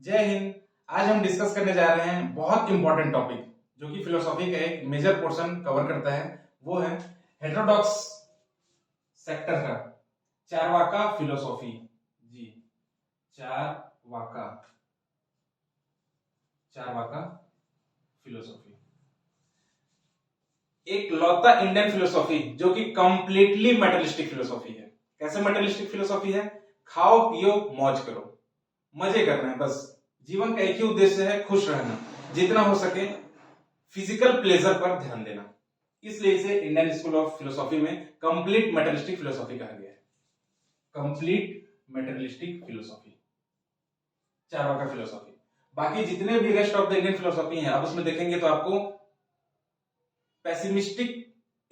जय हिंद। आज हम डिस्कस करने जा रहे हैं बहुत इंपॉर्टेंट टॉपिक जो कि फिलोसॉफी का एक मेजर पोर्शन कवर करता है। वो है हेटेरोडॉक्स सेक्टर का चारवाका फिलोसॉफी। जी, चारवाका चारवाका फिलोसॉफी एक लौता इंडियन फिलोसॉफी जो कि कंप्लीटली मेटलिस्टिक फिलोसॉफी है। कैसे मेटलिस्टिक फिलोसॉफी है? खाओ पियो मौज करो, मजे करना है बस। जीवन का एक ही उद्देश्य है, खुश रहना, जितना हो सके फिजिकल प्लेजर पर ध्यान देना। इसलिए इसे इंडियन स्कूल ऑफ फिलोसॉफी में कंप्लीट मेटलिस्टिक फिलोसॉफी कहा गया है। Complete मेटलिस्टिक philosophy, Charvaka philosophy. बाकी जितने भी rest of the Indian philosophy है, आप उसमें देखेंगे तो आपको पेसिमिस्टिक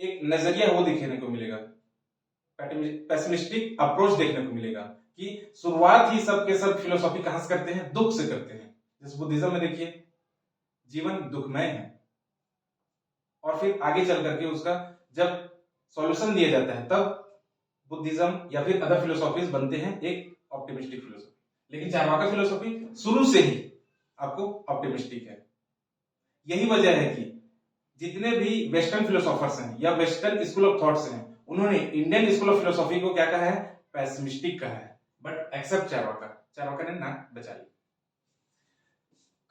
एक नजरिया वो देखने को मिलेगा, पेसिमिस्टिक अप्रोच देखने को मिलेगा कि शुरुआत ही सब के सब फिलोसॉफी कहां से करते हैं? दुख से करते हैं। जैसे बुद्धिज्म में देखिए, जीवन दुखमय है, और फिर आगे चल करके उसका जब सॉल्यूशन दिया जाता है तब बुद्धिज्म या फिर अदर फिलोसॉफीज बनते हैं एक ऑप्टिमिस्टिक फिलोसॉफी। लेकिन चारवाका फिलोसॉफी शुरू से ही आपको ऑप्टिमिस्टिक है। यही वजह है कि जितने भी वेस्टर्न फिलोसोफर्स हैं या वेस्टर्न स्कूल ऑफ थॉट्स हैं, उन्होंने इंडियन स्कूल ऑफ फिलोसॉफी को क्या कहा है? पेसिमिस्टिक कहा है, बट एक्सेप्ट चारवाका ने नाक बचा ली।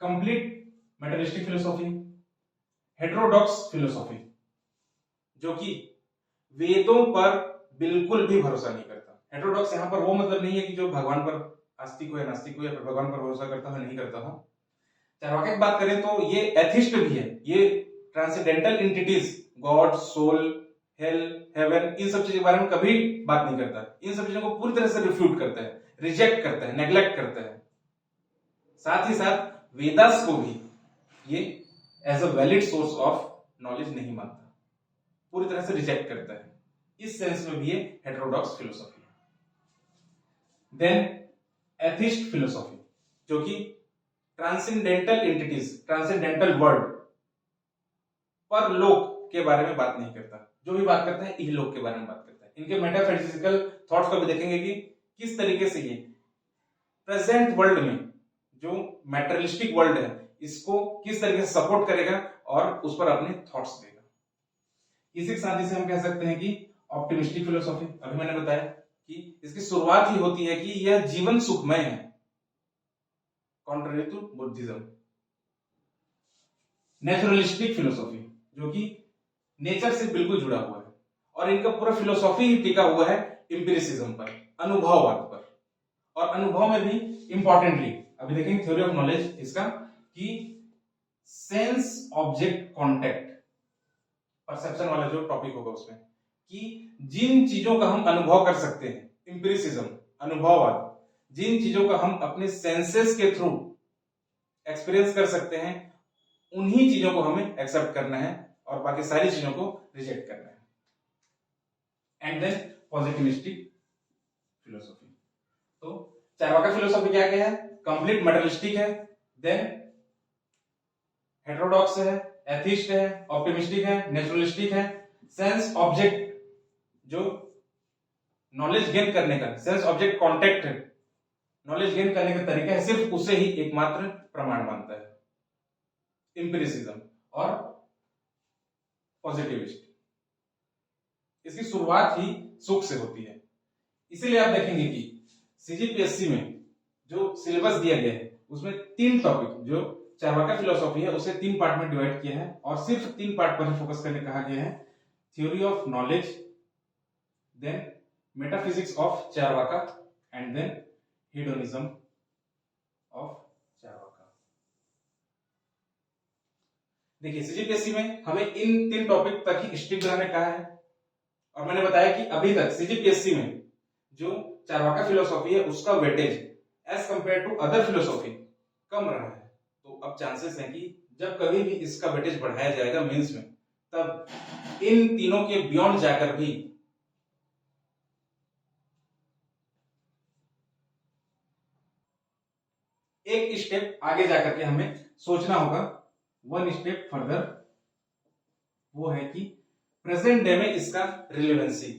कंप्लीट मेटलिस्टिक फिलोसॉफी, हेटेरोडॉक्स फिलोसॉफी जो कि वेदों पर बिल्कुल भी भरोसा नहीं करता। हेटेरोडॉक्स यहां पर वो मतलब नहीं है कि जो भगवान पर आस्तिक हो या नास्तिक हो या फिर भगवान पर भरोसा करता हो नहीं करता हो। चारवाका की बात करें तो ये एथिस्ट भी है। ये transcendental entities, God, soul, hell, heaven, इन सब चीजों के बारे में कभी बात नहीं करता। इन सब चीजों को पूरी तरह से रिफ्यूट करता है, रिजेक्ट करता है, नेग्लेक्ट करता है। साथ ही साथ वेदास को भी ये as a valid source of knowledge नहीं मानता, पूरी तरह से रिजेक्ट करता है। इस सेंस में भी ये हेटेरोडॉक्स फिलोसॉफी है। देन एथिस्ट फिलोसॉफी जो कि ट्रांसेंडेंटल एंटिटीज, ट्रांसेंडेंटल वर्ल्ड, परलोक के बारे में बात नहीं करता। जो भी बात करता है इहलोक के बारे में बात करता है। इनके मेटाफिजिकल थॉट्स को भी देखेंगे कि किस तरीके से ये प्रेजेंट वर्ल्ड में जो मैटेरियलिस्टिक वर्ल्ड है इसको किस तरीके से सपोर्ट करेगा और उस पर अपने थॉट्स देगा। इसी के साथ इसे हम कह सकते हैं कि ऑप्टिमिस्टिक फिलोसॉफी। अभी मैंने बताया कि इसकी शुरुआत ही होती है कि यह जीवन सुखमय है, contrary to Buddhism. Naturalistic philosophy जो कि नेचर से बिल्कुल जुड़ा हुआ है, और इनका पूरा फिलोसॉफी ही टिका हुआ है एम्पिरिसिज्म पर, अनुभववाद पर। और अनुभव में भी इंपॉर्टेंटली अभी देखेंगे थ्योरी ऑफ नॉलेज इसका कि सेंस ऑब्जेक्ट कॉन्टेक्ट, परसेप्शन वाला जो टॉपिक होगा उसमें, कि जिन चीजों का हम अनुभव कर सकते हैं, एम्पिरिसिज्म, अनुभववाद, जिन चीजों का हम अपने सेंसेस के थ्रू एक्सपीरियंस कर सकते हैं, उन्हीं चीजों को हमें एक्सेप्ट करना है और बाकी सारी चीजों को रिजेक्ट करना है। And then positivistic philosophy. तो चारवाका फिलोसॉफी क्या है? कंप्लीट मेटलिस्टिक है, देन हेटेरोडॉक्स है, एथिस्ट है, ऑप्टिमिस्टिक है, नेचुरलिस्टिक है। सेंस ऑब्जेक्ट जो नॉलेज गेन करने का, सेंस ऑब्जेक्ट कॉन्टेक्ट है, नॉलेज गेन करने का तरीका है, सिर्फ उसे ही एकमात्र प्रमाण मानता है, एम्पिरिसिज्म और पॉजिटिविस्ट। इसकी शुरुआत ही सुख से होती है। इसीलिए आप देखेंगे कि सीजीपीएससी में जो सिलेबस दिया गया है उसमें 3 टॉपिक, जो चारवाका फिलोसॉफी है उसे 3 पार्ट में डिवाइड किया है और सिर्फ 3 पार्ट पर ही फोकस करने कहा गया है। Theory of knowledge, then metaphysics of Charvaka, and then hedonism of Charvaka. देखिए सीजीपीएससी में हमें इन 3 टॉपिक तक ही स्ट्रिक्ट रहने कहा है, और मैंने बताया कि अभी तक सीजीपीएससी में जो चारवाका फिलोसॉफी है उसका weightage as compare to other philosophy कम रहा है। तो अब चांसेस हैं कि जब कभी भी इसका वेटेज बढ़ाया जाएगा मेंस में, तब इन तीनों के बियॉन्ड जाकर भी एक स्टेप आगे जाकर के हमें सोचना होगा, 1 स्टेप फर्दर। वो है कि प्रेजेंट डे में इसका रिलेवेंसी,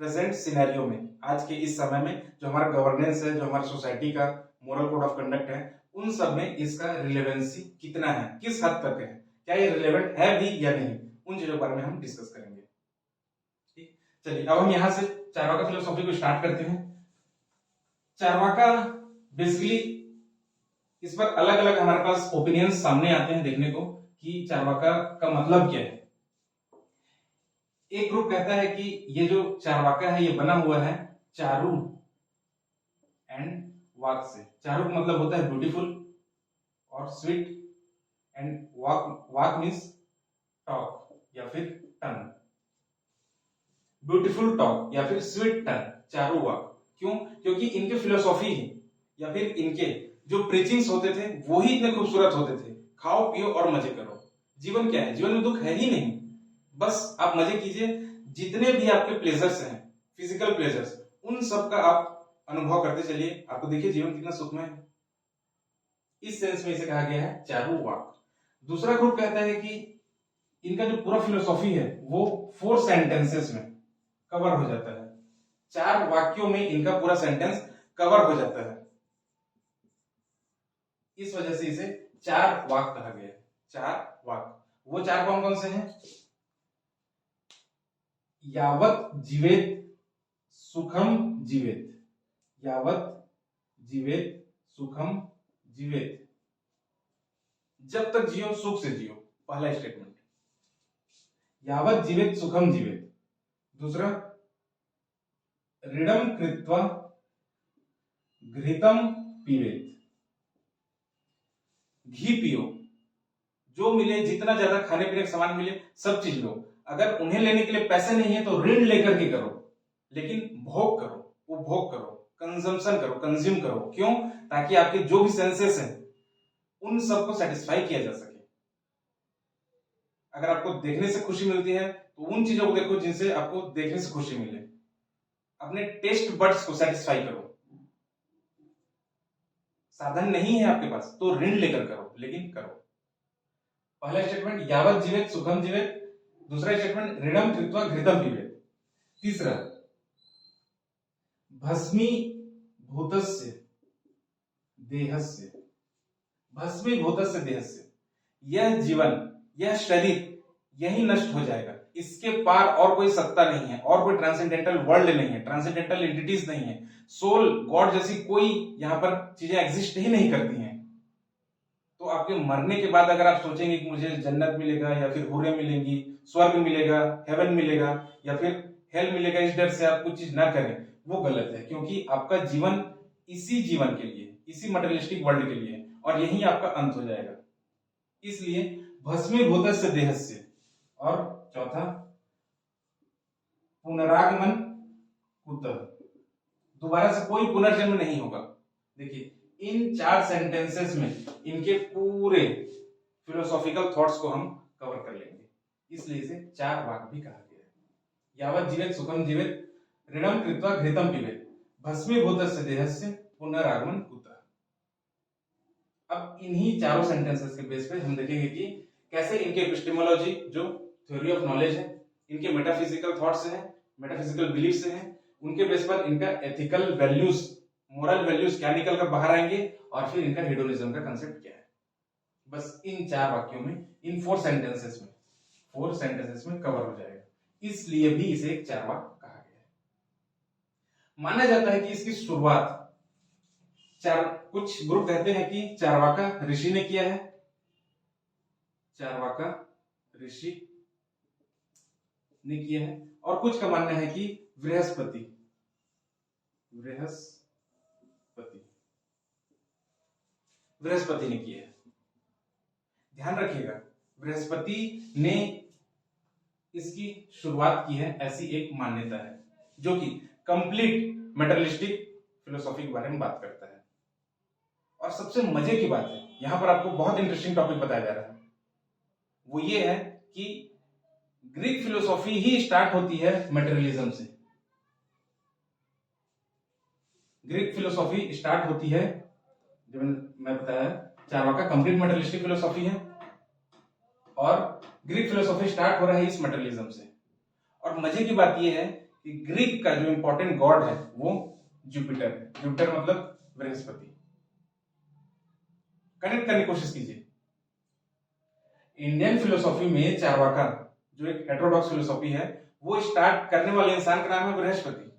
प्रेजेंट सिनेरियो में, आज के इस समय में जो हमारा गवर्नेंस है, जो हमारी सोसाइटी का मोरल कोड ऑफ कंडक्ट है, उन सब में इसका रिलेवेंसी कितना है, किस हद तक है, क्या ये रिलेवेंट है भी या नहीं, उन चीजों के बारे में हम डिस्कस करेंगे। ठीक, चलिए अब हम यहां से चारवाका फिलोसॉफी को स्टार्ट करते हैं। चारवाका बेसिकली इस पर अलग अलग हमारे पास ओपिनियंस सामने आते हैं देखने को कि चारवाका का मतलब क्या है। एक ग्रुप कहता है कि ये जो चारवाका है ये बना हुआ है चारू एंड वाक से। चारू का मतलब होता है ब्यूटीफुल और sweet, and walk walk means talk या फिर टन। ब्यूटीफुल टॉक या फिर स्वीट टन, चारू वाक। क्यों? क्योंकि इनके फिलोसॉफी या फिर इनके जो प्रीचिंग्स होते थे वो ही इतने खूबसूरत होते थे। खाओ पियो और मजे करो। जीवन क्या है? जीवन में दुख है ही नहीं, बस आप मजे कीजिए। जितने भी आपके प्लेजर्स हैं, फिजिकल प्लेजर्स, उन सब का आप अनुभव करते चलिए। आपको देखिए जीवन कितना सुखमय है। इस सेंस में इसे कहा गया है चारू वाक। दूसरा ग्रुप कहता है कि इनका जो पूरा फिलोसॉफी है वो 4 सेंटेंसेस में कवर हो जाता है। 4 वाक्यों में इनका पूरा सेंटेंस कवर हो जाता है। इस वजह से इसे 4 वाक कहा गया है। 4 वाक। वो 4 कौन कौन से हैं? यावत जीवेत सुखम जीवेत। यावत जीवेत सुखम जीवेत। जब तक जियो सुख से जियो, पहला स्टेटमेंट। यावत जीवेत सुखम जीवेत। दूसरा, ऋणम कृत्वा घृतम पीवेत। घी पियो, जो मिले, जितना ज्यादा खाने पीने का सामान मिले सब चीज लो। अगर उन्हें लेने के लिए पैसे नहीं है तो ऋण लेकर के करो, लेकिन भोग करो, उपभोग करो, कंजम्पशन करो, कंज्यूम करो। क्यों? ताकि आपके जो भी सेंसेस हैं उन सबको सेटिस्फाई किया जा सके। अगर आपको देखने से खुशी मिलती है तो उन चीजों को देखो जिनसे आपको देखने से खुशी मिले। अपने टेस्ट बड्स को सेटिस्फाई करो। साधन नहीं है आपके पास तो ऋण लेकर करो, लेकिन करो। पहला स्टेटमेंट यावत जीवेत सुखम जीवेत। दूसरा स्टेटमेंट ऋणम कृत्वा घृतम पीवेत। तीसरा, भस्मी भूतस्य देहस्य। भस्मी भूतस्य देहस्य। यह जीवन, यह शरीर यही नष्ट हो जाएगा। इसके पार और कोई सत्ता नहीं है, और कोई ट्रांसेंडेंटल वर्ल्ड नहीं है, ट्रांसेंडेंटल एंटिटीज नहीं है, सोल गॉड जैसी कोई यहां पर चीजें एग्जिस्ट ही नहीं करती हैं। तो आपके मरने के बाद अगर आप सोचेंगे कि मुझे जन्नत मिलेगा या फिर हुरें मिलेंगी, स्वर्ग मिलेगा, हेवन मिलेगा या फिर हेल मिलेगा, इस डर से आप कुछ चीज ना करें, वो गलत है। क्योंकि आपका जीवन इसी जीवन के लिए, इसी मटेरियलिस्टिक वर्ल्ड के लिए, और यही आपका अंत हो जाएगा। इसलिए भस्मीभूतस्य देहस्य। और चौथा, पुनरागमन कुतः। दोबारा से कोई पुनर्जन्म नहीं होगा। देखिए इन 4 सेंटेंसेस में इनके पूरे फिलोसॉफिकल थॉट्स को हम कवर कर लेंगे। इसलिए इसे 4 वाक भी कहा गया है। यावत जीवेत सुखम जीवेत, ऋणम कृत्वा घृतम पीवेत, भस्मीभूतस्य देहस्य, पुनरागमन कुतः। अब इन्हीं चारों सेंटेंसेस के बेस पे हम देखेंगे कि कैसे इनके एपिस्टेमोलॉजी, जो थ्योरी ऑफ नॉलेज है, इनके मेटाफिजिकल थॉट्स हैं, मेटाफिजिकल बिलीफ्स हैं, उनके बेस पर इनका एथिकल वैल्यूज, मोरल वैल्यूज क्या निकल कर बाहर आएंगे, और फिर इनका हेडोनिज्म का कंसेप्ट क्या है। बस इन 4 वाक्यों में, इन 4 सेंटेंसेस में कवर हो जाएगा। इसलिए भी इसे एक चारवाक कहा गया है। माना जाता है कि इसकी शुरुआत कुछ ग्रुप कहते हैं कि चारवाका ऋषि ने किया है। चारवाका ऋषि ने किया है, और कुछ का मानना है कि बृहस्पति ने किया है। ध्यान रखिएगा, बृहस्पति ने इसकी शुरुआत की है, ऐसी एक मान्यता है, जो कि कंप्लीट मटेरियलिस्टिक फिलोसॉफी के बारे में बात करता है। और सबसे मजे की बात है, यहां पर आपको बहुत इंटरेस्टिंग टॉपिक बताया जा रहा है, वो ये है कि ग्रीक फिलोसॉफी ही स्टार्ट होती है मटेरियलिज्म से। ग्रीक फिलोसॉफी स्टार्ट होती है, जो मैं बताया, चारवाका कंप्लीट मटेरियलिस्टिक फिलोसॉफी है, और ग्रीक फिलोसॉफी स्टार्ट हो रहा है इस मटेरियलिज्म से। और मजे की बात यह है कि ग्रीक का जो इंपॉर्टेंट गॉड है वो जुपिटर है। जुपिटर मतलब बृहस्पति। कनेक्ट करने की कोशिश कीजिए। इंडियन फिलोसॉफी में चारवाका जो एक हेटेरोडॉक्स फिलोसॉफी है, वो स्टार्ट करने वाले इंसान का नाम है बृहस्पति।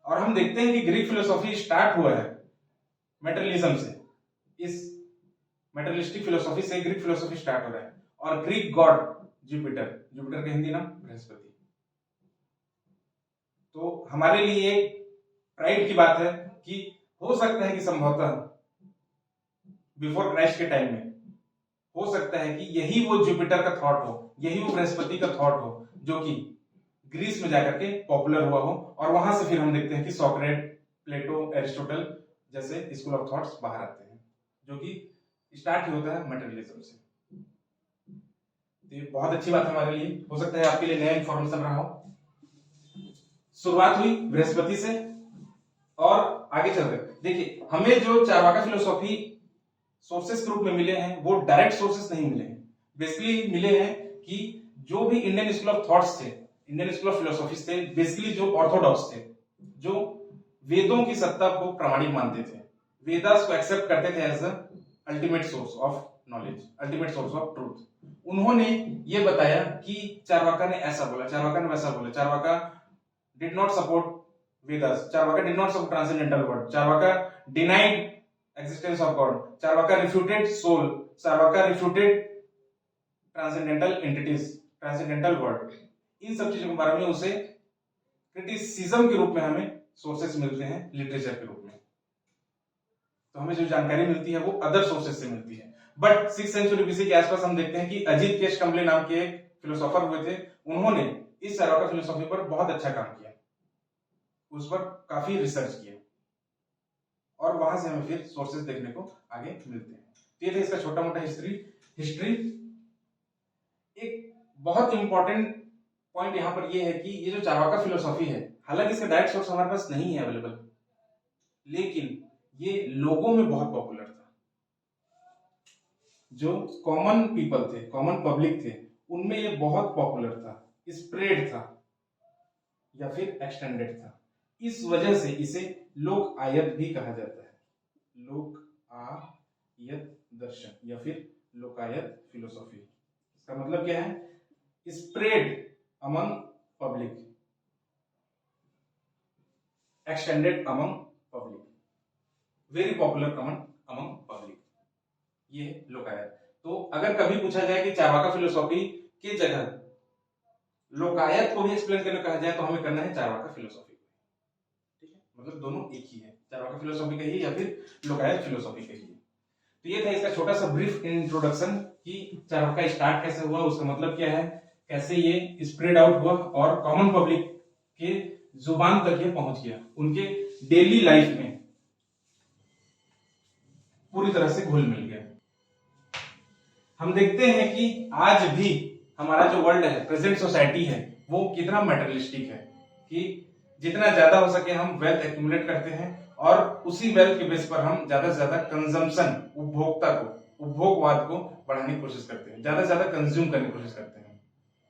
और हम देखते हैं कि ग्रीक फिलोसॉफी स्टार्ट हुआ है मेटेरियलिज्म से। इस मेटेरियलिस्टिक फिलोसॉफी से ग्रीक फिलोसॉफी स्टार्ट हो रहा है। और ग्रीक गॉड जुपिटर, जुपिटर का हिंदी नाम बृहस्पति। तो हमारे लिए एक प्राइड की बात है कि हो सकता है कि संभवतः बिफोर क्राइस्ट के टाइम में हो सकता है कि यही वो जुपिटर का थॉट हो, यही वो बृहस्पति का थॉट हो, जो कि ग्रीस में जाकर के पॉपुलर हुआ हो। और वहां से फिर हम देखते हैं कि सोक्रेट, प्लेटो, एरिस्टोटल जैसे स्कूल ऑफ थॉट्स बाहर आते हैं, जो कि स्टार्ट ही होता है मटेरियलिज्म से। तो ये बहुत अच्छी बात है हमारे लिए, हो सकता है आपके लिए नया इंफॉर्मेशन रहा हो। शुरुआत हुई बृहस्पति से और आगे चल रहे। देखिए, हमें जो चारवाका फिलोसॉफी सोर्सेस के रूप में मिले हैं वो डायरेक्ट सोर्सेस नहीं मिले हैं, बेसिकली मिले हैं कि जो भी इंडियन स्कूल ऑफ थॉट्स थे, इंडियन स्कूल ऑफ फिलोसॉफीज थे, बेसिकली जो ऑर्थोडॉक्स थे, जो वेदों की सत्ता को प्रामाणिक मानते थे, वेदास को एक्सेप्ट करते थे as the ultimate source of knowledge, ultimate source of truth. उन्होंने ये बताया कि चारवाका ने ऐसा बोला, चारवाका ने वैसा बोला, Charvaka did not support Vedas, Charvaka did not support transcendental word, Charvaka denied existence of God, Charvaka refuted soul, Charvaka refuted transcendental entities, transcendental world। इन सब चीजों के बारे में उसे क्रिटिसिज्म के रूप में हमें सोर्सेस मिलते हैं लिटरेचर के रूप में। तो हमें जो जानकारी मिलती है वो अदर सोर्सेस से मिलती है। बट 6th सेंचुरी बीसी के आसपास हम देखते हैं कि अजीत केश कम्बले नाम के एक फिलोसोफर हुए थे, उन्होंने इस चारवाका फिलोसॉफी पर बहुत अच्छा काम किया, उस पर काफी रिसर्च किया और वहां से हमें फिर सोर्सेस देखने को आगे मिलते हैं। तो ये था इसका छोटा मोटा हिस्ट्री। एक बहुत इंपॉर्टेंट पॉइंट यहां पर ये है कि ये जो चारवाका फिलोसॉफी है, हालांकि इसका डायरेक्ट सोर्स हमारे पास नहीं है अवेलेबल, लेकिन ये लोगों में बहुत पॉपुलर था। जो कॉमन पीपल थे, कॉमन पब्लिक थे, उनमें ये बहुत पॉपुलर था, स्प्रेड था या फिर एक्सटेंडेड था। इस वजह से इसे लोक आयत भी कहा जाता है, लोक आयत दर्शन या फिर लोकायत फिलोसॉफी। इसका मतलब क्या है? Spread among public, extended among public, very popular among public, ये लोकायत। तो अगर कभी पूछा जाए कि चारवाका फिलोसॉफी की जगह लोकायत को भी एक्सप्लेन करने कहा जाए तो हमें करना है चारवाका फिलोसॉफी, ठीक है? मतलब दोनों एक ही है, चारवाका फिलोसॉफी कहिए या फिर लोकायत फिलोसॉफी कहिए। तो ये था इसका छोटा सा ब्रीफ इंट्रोडक्शन कि चारवाका स्टार्ट कैसे हुआ, उसका मतलब क्या है, कैसे ये स्प्रेड आउट हुआ और कॉमन पब्लिक के जुबान तक ये पहुंच गया, उनके डेली लाइफ में पूरी तरह से घुल मिल गया। हम देखते हैं कि आज भी हमारा जो वर्ल्ड है, प्रेजेंट सोसाइटी है, वो कितना मटेरियलिस्टिक है कि जितना ज्यादा हो सके हम वेल्थ एक्यूमुलेट करते हैं और उसी वेल्थ के बेस पर हम ज्यादा से ज्यादा कंजम्पशन, उपभोक्ता को, उपभोगवाद को बढ़ाने की कोशिश करते हैं, ज्यादा से ज्यादा कंज्यूम करने की कोशिश करते हैं।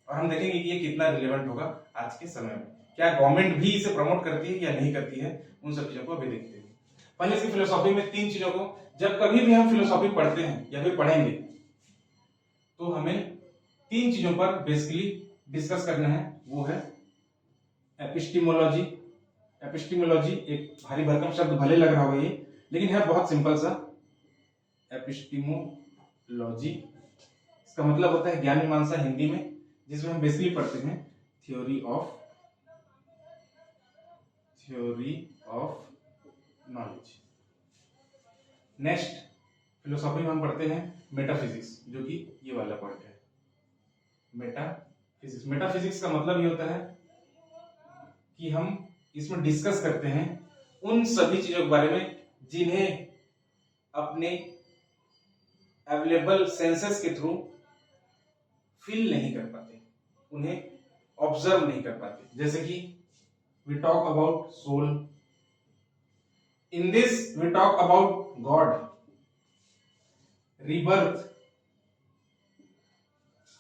और हम देखेंगे कि ये कितना रिलेवेंट होगा आज के समय में, क्या गवर्नमेंट भी इसे प्रमोट करती है या नहीं करती है, उन सब चीजों को अभी देखते हैं। पहले इसकी फिलोसॉफी में 3 चीजों को, जब कभी भी हम फिलोसॉफी पढ़ते हैं या फिर पढ़ेंगे तो हमें 3 चीजों पर बेसिकली डिस्कस करना है। वो है एपिस्टिमोलॉजी। एपिस्टिमोलॉजी एक भारी भरकम शब्द भले लग रहा होगा ये, लेकिन है बहुत सिंपल सा। एपिस्टिमोलॉजी इसका मतलब होता है ज्ञान मीमांसा हिंदी में, जिसमें हम बेसिकली पढ़ते हैं theory of knowledge. Next philosophy में हम पढ़ते हैं मेटाफिजिक्स, जो कि ये वाला पॉइंट है, मेटाफिजिक्स। मेटाफिजिक्स का मतलब ये होता है कि हम इसमें डिस्कस करते हैं उन सभी चीजों के बारे में जिन्हें अपने अवेलेबल सेंसेस के थ्रू फील नहीं कर पाते, उन्हें ऑब्जर्व नहीं कर पाते। जैसे कि we talk about soul, in this we talk about God, rebirth,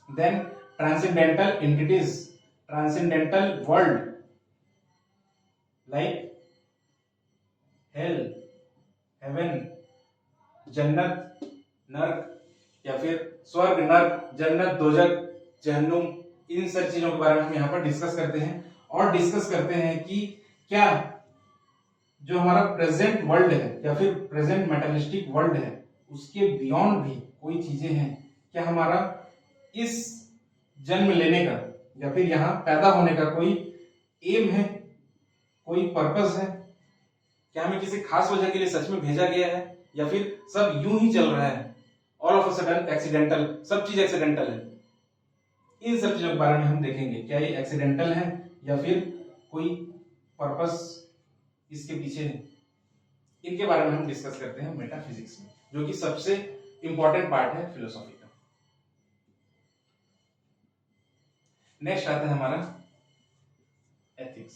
then transcendental entities, transcendental world like hell, heaven, जन्नत, नर्क, या फिर स्वर्ग, नर्क, जन्नत, दोजक, जहन्नुम, इन सब चीजों के बारे में हम यहाँ पर डिस्कस करते हैं। और डिस्कस करते हैं कि क्या जो हमारा प्रेजेंट वर्ल्ड है या फिर प्रेजेंट मेटेरियलिस्टिक वर्ल्ड है उसके बियॉन्ड भी कोई चीजें हैं, क्या हमारा इस जन्म लेने का या फिर यहाँ पैदा होने का कोई एम है, कोई पर्पस है, क्या हमें किसी खास वजह के लिए सच में भेजा गया है, या फिर सब यूं ही चल रहा है, all of a sudden accidental, सब चीज एक्सीडेंटल है। इन सब चीजों के बारे में हम देखेंगे, क्या ये एक्सीडेंटल है या फिर कोई पर्पस इसके पीछे है। इनके बारे में हम डिस्कस करते हैं मेटाफिजिक्स में, जो कि सबसे इंपॉर्टेंट पार्ट है फिलोसॉफी का। नेक्स्ट आता है हमारा एथिक्स।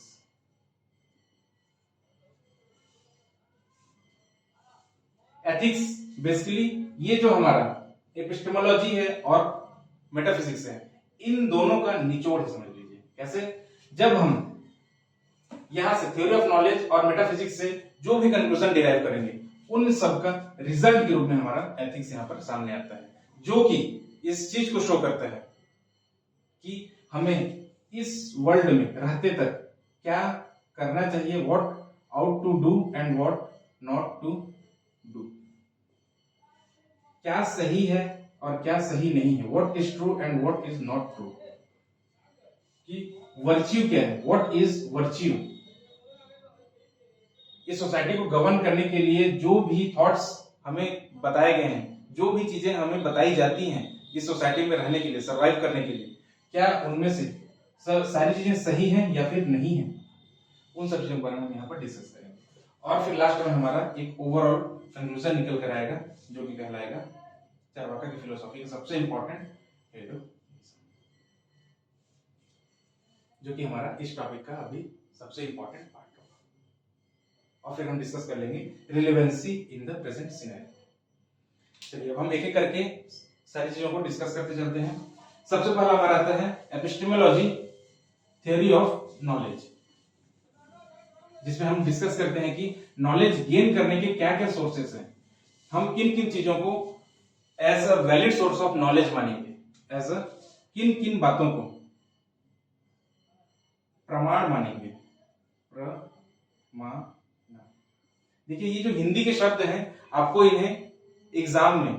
एथिक्स बेसिकली ये जो हमारा एपिस्टेमोलॉजी है और मेटाफिजिक्स है, इन दोनों का निचोड़ है, समझ लीजिए। कैसे? जब हम यहां से थ्योरी ऑफ नॉलेज और मेटाफिजिक्स से जो भी कंक्लूजन डिराइव करेंगे, उन सब का रिजल्ट के रूप में हमारा एथिक्स यहां पर सामने आता है, जो कि इस चीज को शो करता है कि हमें इस वर्ल्ड में रहते तक क्या करना चाहिए, what ought to do and what not to do, क्या सही है और क्या सही नहीं है, what is true and what is not true, कि वर्च्यू क्या है, व्हाट इज वर्च्यू। इस सोसाइटी को गवर्न करने के लिए जो भी थॉट्स हमें बताए गए हैं, जो भी चीजें हमें बताई जाती हैं इस सोसाइटी में रहने के लिए, सरवाइव करने के लिए, क्या उनमें से सारी चीजें सही हैं या फिर नहीं है, उन सब चीजों के बारे में हम यहाँ पर डिस्कस करेंगे। और फिर लास्ट में हमारा एक ओवरऑल कंक्लूजन निकल कर आएगा, जो कि कहलाएगा चारवाका की फिलोसॉफी का सबसे इंपॉर्टेंट हेडो, जो कि हमारा इस टॉपिक का अभी सबसे इंपॉर्टेंट पार्ट होगा। और फिर हम डिस्कस कर लेंगे relevancy in the present scenario. चलिए अब हम एक एक करके सारी चीजों को डिस्कस करते चलते हैं। सबसे पहला हमारा आता है एपिस्टेमोलॉजी, थ्योरी ऑफ नॉलेज, जिसमें हम डिस्कस करते हैं कि नॉलेज गेन करने के क्या क्या सोर्सेस हैं, हम किन किन चीजों को as a valid source of knowledge मानेंगे, एज अ किन किन बातों को प्रमाण मानेंगे। प्रमाण, देखिए ये जो हिंदी के शब्द हैं, आपको इन्हें एग्जाम में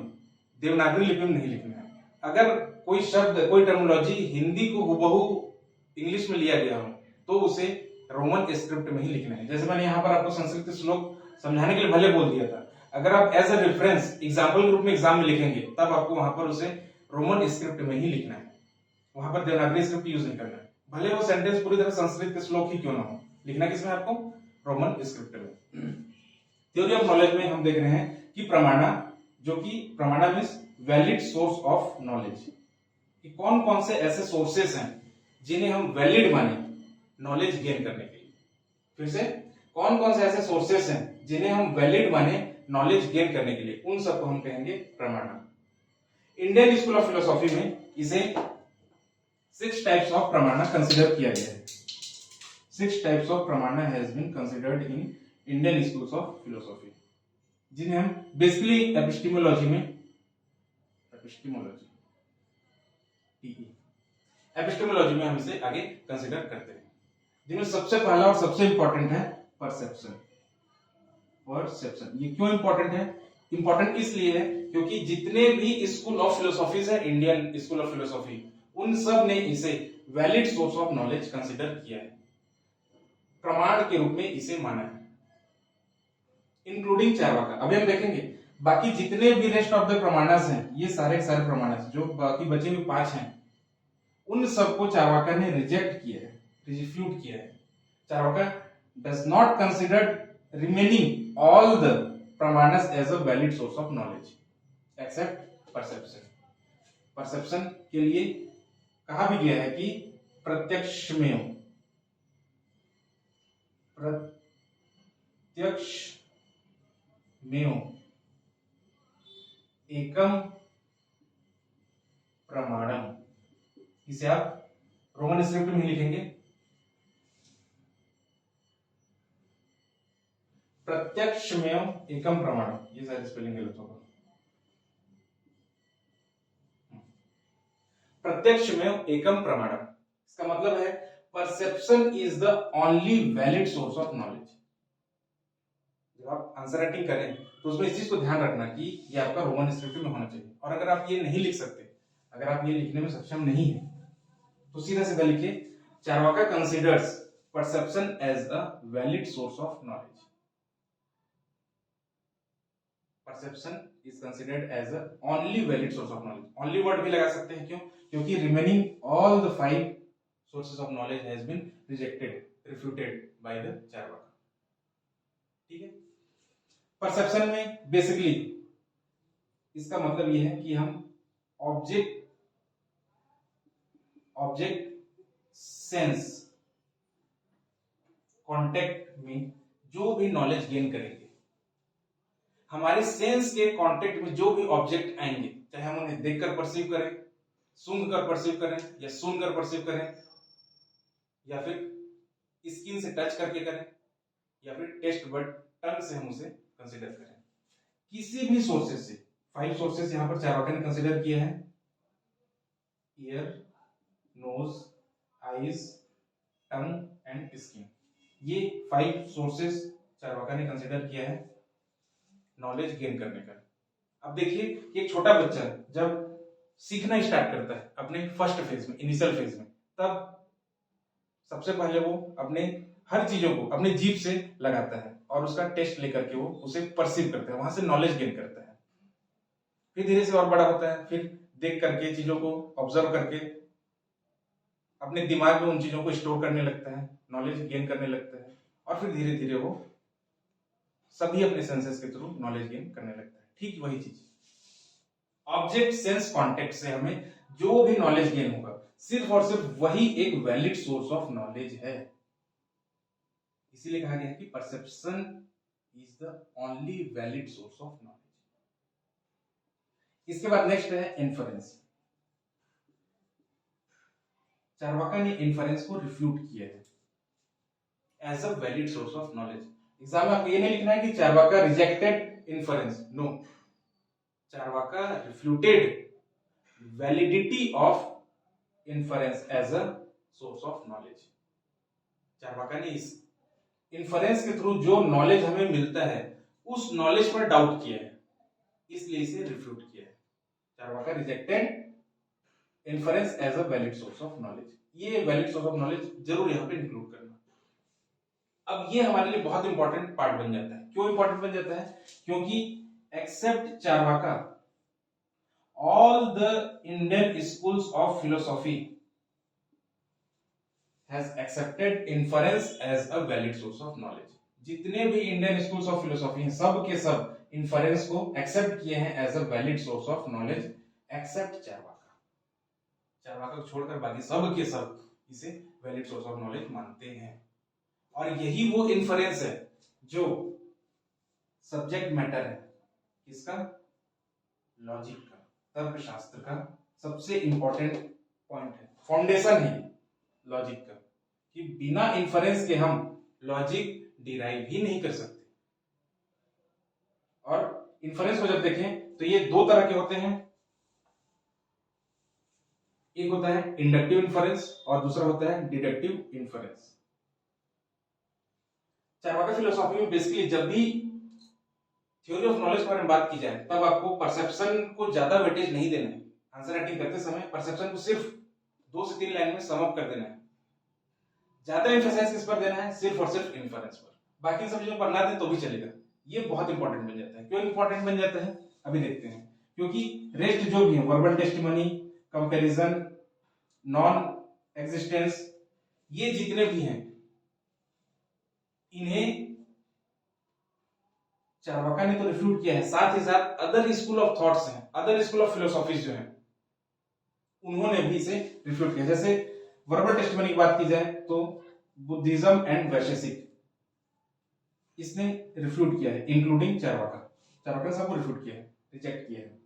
देवनागरी लिपि में नहीं लिखना है। अगर कोई शब्द, कोई टर्मिनोलॉजी हिंदी को हुबहू इंग्लिश में लिया गया हो तो उसे रोमन स्क्रिप्ट में ही लिखना है। जैसे मैंने यहाँ पर आपको संस्कृत श्लोक समझाने के लिए भले बोल दिया था, अगर आप एज अ रेफरेंस एग्जाम्पल के रूप में एग्जाम में लिखेंगे तब आपको वहां पर उसे रोमन स्क्रिप्ट में ही लिखना है, वहां पर देवनागरी स्क्रिप्ट यूज नहीं करना है। भले वो सेंटेंस पूरी तरह संस्कृत के श्लोक ही क्यों ना हो, लिखना किसमें आपको? रोमन स्क्रिप्ट में। थ्योरी ऑफ नॉलेज में हम देख रहे हैं कि प्रमाणा, जो कि प्रमाणा means valid source of knowledge, कि कौन कौन से ऐसे सोर्सेस हैं जिन्हें हम वैलिड माने नॉलेज गेन करने के लिए। फिर से, कौन कौन से ऐसे सोर्सेस हैं जिन्हें हम वैलिड माने नॉलेज गेन करने के लिए, उन सबको हम कहेंगे प्रमाणा। इंडियन स्कूल ऑफ फिलोसॉफी में इसे 6 टाइप्स ऑफ प्रमाणा कंसिडर किया गया है। 6 types of pramana has been considered in Indian schools of philosophy, जिन्हें हम बेसिकली एपिस्टेमोलॉजी में, एपिस्टेमोलॉजी में हम इसे आगे कंसिडर करते हैं, जिनमें सबसे पहला और सबसे इंपॉर्टेंट है परसेप्शन। परसेप्शन ये क्यों इंपॉर्टेंट है? इंपॉर्टेंट इसलिए है क्योंकि जितने भी स्कूल ऑफ फिलोसॉफीज है, इंडियन स्कूल ऑफ फिलोसॉफी, उन सब ने इसे valid source of knowledge consider किया है, प्रमाण के रूप में इसे माना है, इंक्लूडिंग चारवाका। अभी हम देखेंगे बाकी जितने भी रेस्ट ऑफ द प्रमाणस हैं, ये सारे प्रमाणस जो बाकी बचे हुए 5 हैं, उन सबको चारवाका ने रिजेक्ट किया है, रिफ्यूट किया है। Charvaka does not consider remaining all the pramanas as a valid source of knowledge except perception. Perception के लिए कहा भी गया है कि प्रत्यक्षमेव, एकम प्रमाणम, इसे आप रोमन स्क्रिप्ट में लिखेंगे, प्रत्यक्षमेव एकम प्रमाणम। ये शायद स्पेलिंग गलत होगा, प्रत्यक्ष में एकम प्रमाणम। इसका मतलब है perception is the only valid source of knowledge. जब आप आंसर राइटिंग करें तो उसमें इस चीज को ध्यान रखना कि ये आपका रोमन स्क्रिप्ट में होना चाहिए। और अगर आप ये नहीं लिख सकते, अगर आप ये लिखने में सक्षम नहीं है, तो सीधा सीधा लिखिए Charvaka considers perception as a valid source of knowledge. Perception is considered as a only valid source of knowledge. Only word भी लगा सकते हैं, क्यों? क्योंकि remaining all the 5 sources of knowledge has been rejected, refuted by the Charvaka. ठीक है। Perception में basically इसका मतलब यह है कि हम ऑब्जेक्ट सेंस कांटेक्ट में जो भी नॉलेज गेन करेंगे, हमारे सेंस के कांटेक्ट में जो भी ऑब्जेक्ट आएंगे, चाहे हम उन्हें देखकर परसीव करें, सूंघकर परसीव करें, या सुनकर परसीव करें, या फिर स्किन से टच करके करें, या फिर टेस्ट बड टंग से हम उसे कंसीडर करें, किसी भी सोर्सेज से। 5 सोर्सेज यहां पर चार्वाका ने कंसीडर किए हैं, ear, nose, eyes, tongue and skin. ये 5 सोर्सेज चार्वाका ने कंसीडर किया है नॉलेज गेन करने का। अब देखिए कि एक छोटा बच्चा जब सीखना स्टार्ट करता है अपने फर्स्ट फेज में, इनिशियल फेज में, तब सबसे पहले वो अपने हर चीजों को अपने जीभ से लगाता है और उसका टेस्ट लेकर के वो उसे परसीव करता है, वहां से नॉलेज गेन करता है। फिर धीरे से और बड़ा होता है, फिर देख करके चीजों को ऑब्जर्व करके अपने दिमाग में उन चीजों को स्टोर करने लगता है, नॉलेज गेन करने लगता है, और फिर धीरे धीरे वो सभी अपने सेंसेस के थ्रू नॉलेज गेन करने लगता है। ठीक वही चीज ऑब्जेक्ट सेंस कॉन्टेक्ट से हमें जो भी नॉलेज गेन होगा, सिर्फ और सिर्फ वही एक वैलिड सोर्स ऑफ नॉलेज है। इसीलिए कहा गया है कि perception is the only valid source of knowledge. इसके बाद नेक्स्ट है इन्फरेंस। चार्वाका ने इन्फरेंस को रिफ्यूट किया है as a valid source of knowledge. Exam में आपको ये नहीं लिखना है कि Charvaka rejected inference, no, Charvaka refuted validity of inference as a source of knowledge. Charvaka ने इस इन्फरेंस के थ्रू जो नॉलेज हमें मिलता है उस नॉलेज पर डाउट किया है, इसलिए इसे रिफ्यूट किया है। Charvaka rejected inference as a valid source of knowledge. ये वैलिड सोर्स ऑफ नॉलेज जरूर यहां पे इंक्लूड करना। अब ये हमारे लिए बहुत इंपॉर्टेंट पार्ट बन जाता है। क्यों इंपॉर्टेंट बन जाता है? क्योंकि accept Charvaka all the Indian schools of philosophy has accepted inference as a valid source of knowledge। जितने भी इंडियन स्कूल्स ऑफ फिलोसॉफी हैं, सब के सब इन्फरेंस को एक्सेप्ट किए हैं as a valid source of knowledge, accept Charvaka. Charvaka को छोड़कर बाकी सब के सब इसे वैलिड सोर्स ऑफ नॉलेज मानते हैं। और यही वो इन्फरेंस है जो सब्जेक्ट मैटर है किसका? लॉजिक का, तर्कशास्त्र का सबसे इंपॉर्टेंट पॉइंट है, फाउंडेशन है लॉजिक का, कि बिना इन्फरेंस के हम लॉजिक डिराइव ही नहीं कर सकते। और इन्फरेंस को जब देखें तो ये 2 तरह के होते हैं, एक होता है इंडक्टिव इन्फरेंस और दूसरा होता है डिडक्टिव इन्फरेंस। चार्वाका फिलोसॉफी में बेसिकली जब भी थ्योरी ऑफ नॉलेज के बारे में बात की जाए तब आपको परसेप्शन को ज्यादा वेटेज नहीं देना है। आंसर राइटिंग करते समय परसेप्शन को सिर्फ 2 से 3 लाइन में सम अप कर देना है। ज्यादा एम्फेसाइज किस पर देना है? सिर्फ और सिर्फ इन्फरेंस पर। बाकी सब चीजों पर ना दें तो भी चलेगा। ये बहुत इंपॉर्टेंट बन जाता है। क्यों इंपॉर्टेंट बन जाता है अभी देखते हैं। क्योंकि रेस्ट जो भी है, verbal testimony, comparison, non existence, ये जितने भी हैं इन्हें चार्वाका ने तो रिफ्यूट किया है, साथ ही साथ अदर स्कूल ऑफ थॉट्स हैं, अदर स्कूल ऑफ फिलोसॉफीज जो हैं उन्होंने भी इसे रिफ्यूट किया। जैसे वर्बल टेस्टिमनी की बात की जाए तो बुद्धिज्म एंड वैशेषिक, इसने रिफ्यूट किया है, इंक्लूडिंग चार्वाका। चार्वाका ने सबको रिफ्यूट किया है, रिजेक्ट किया है।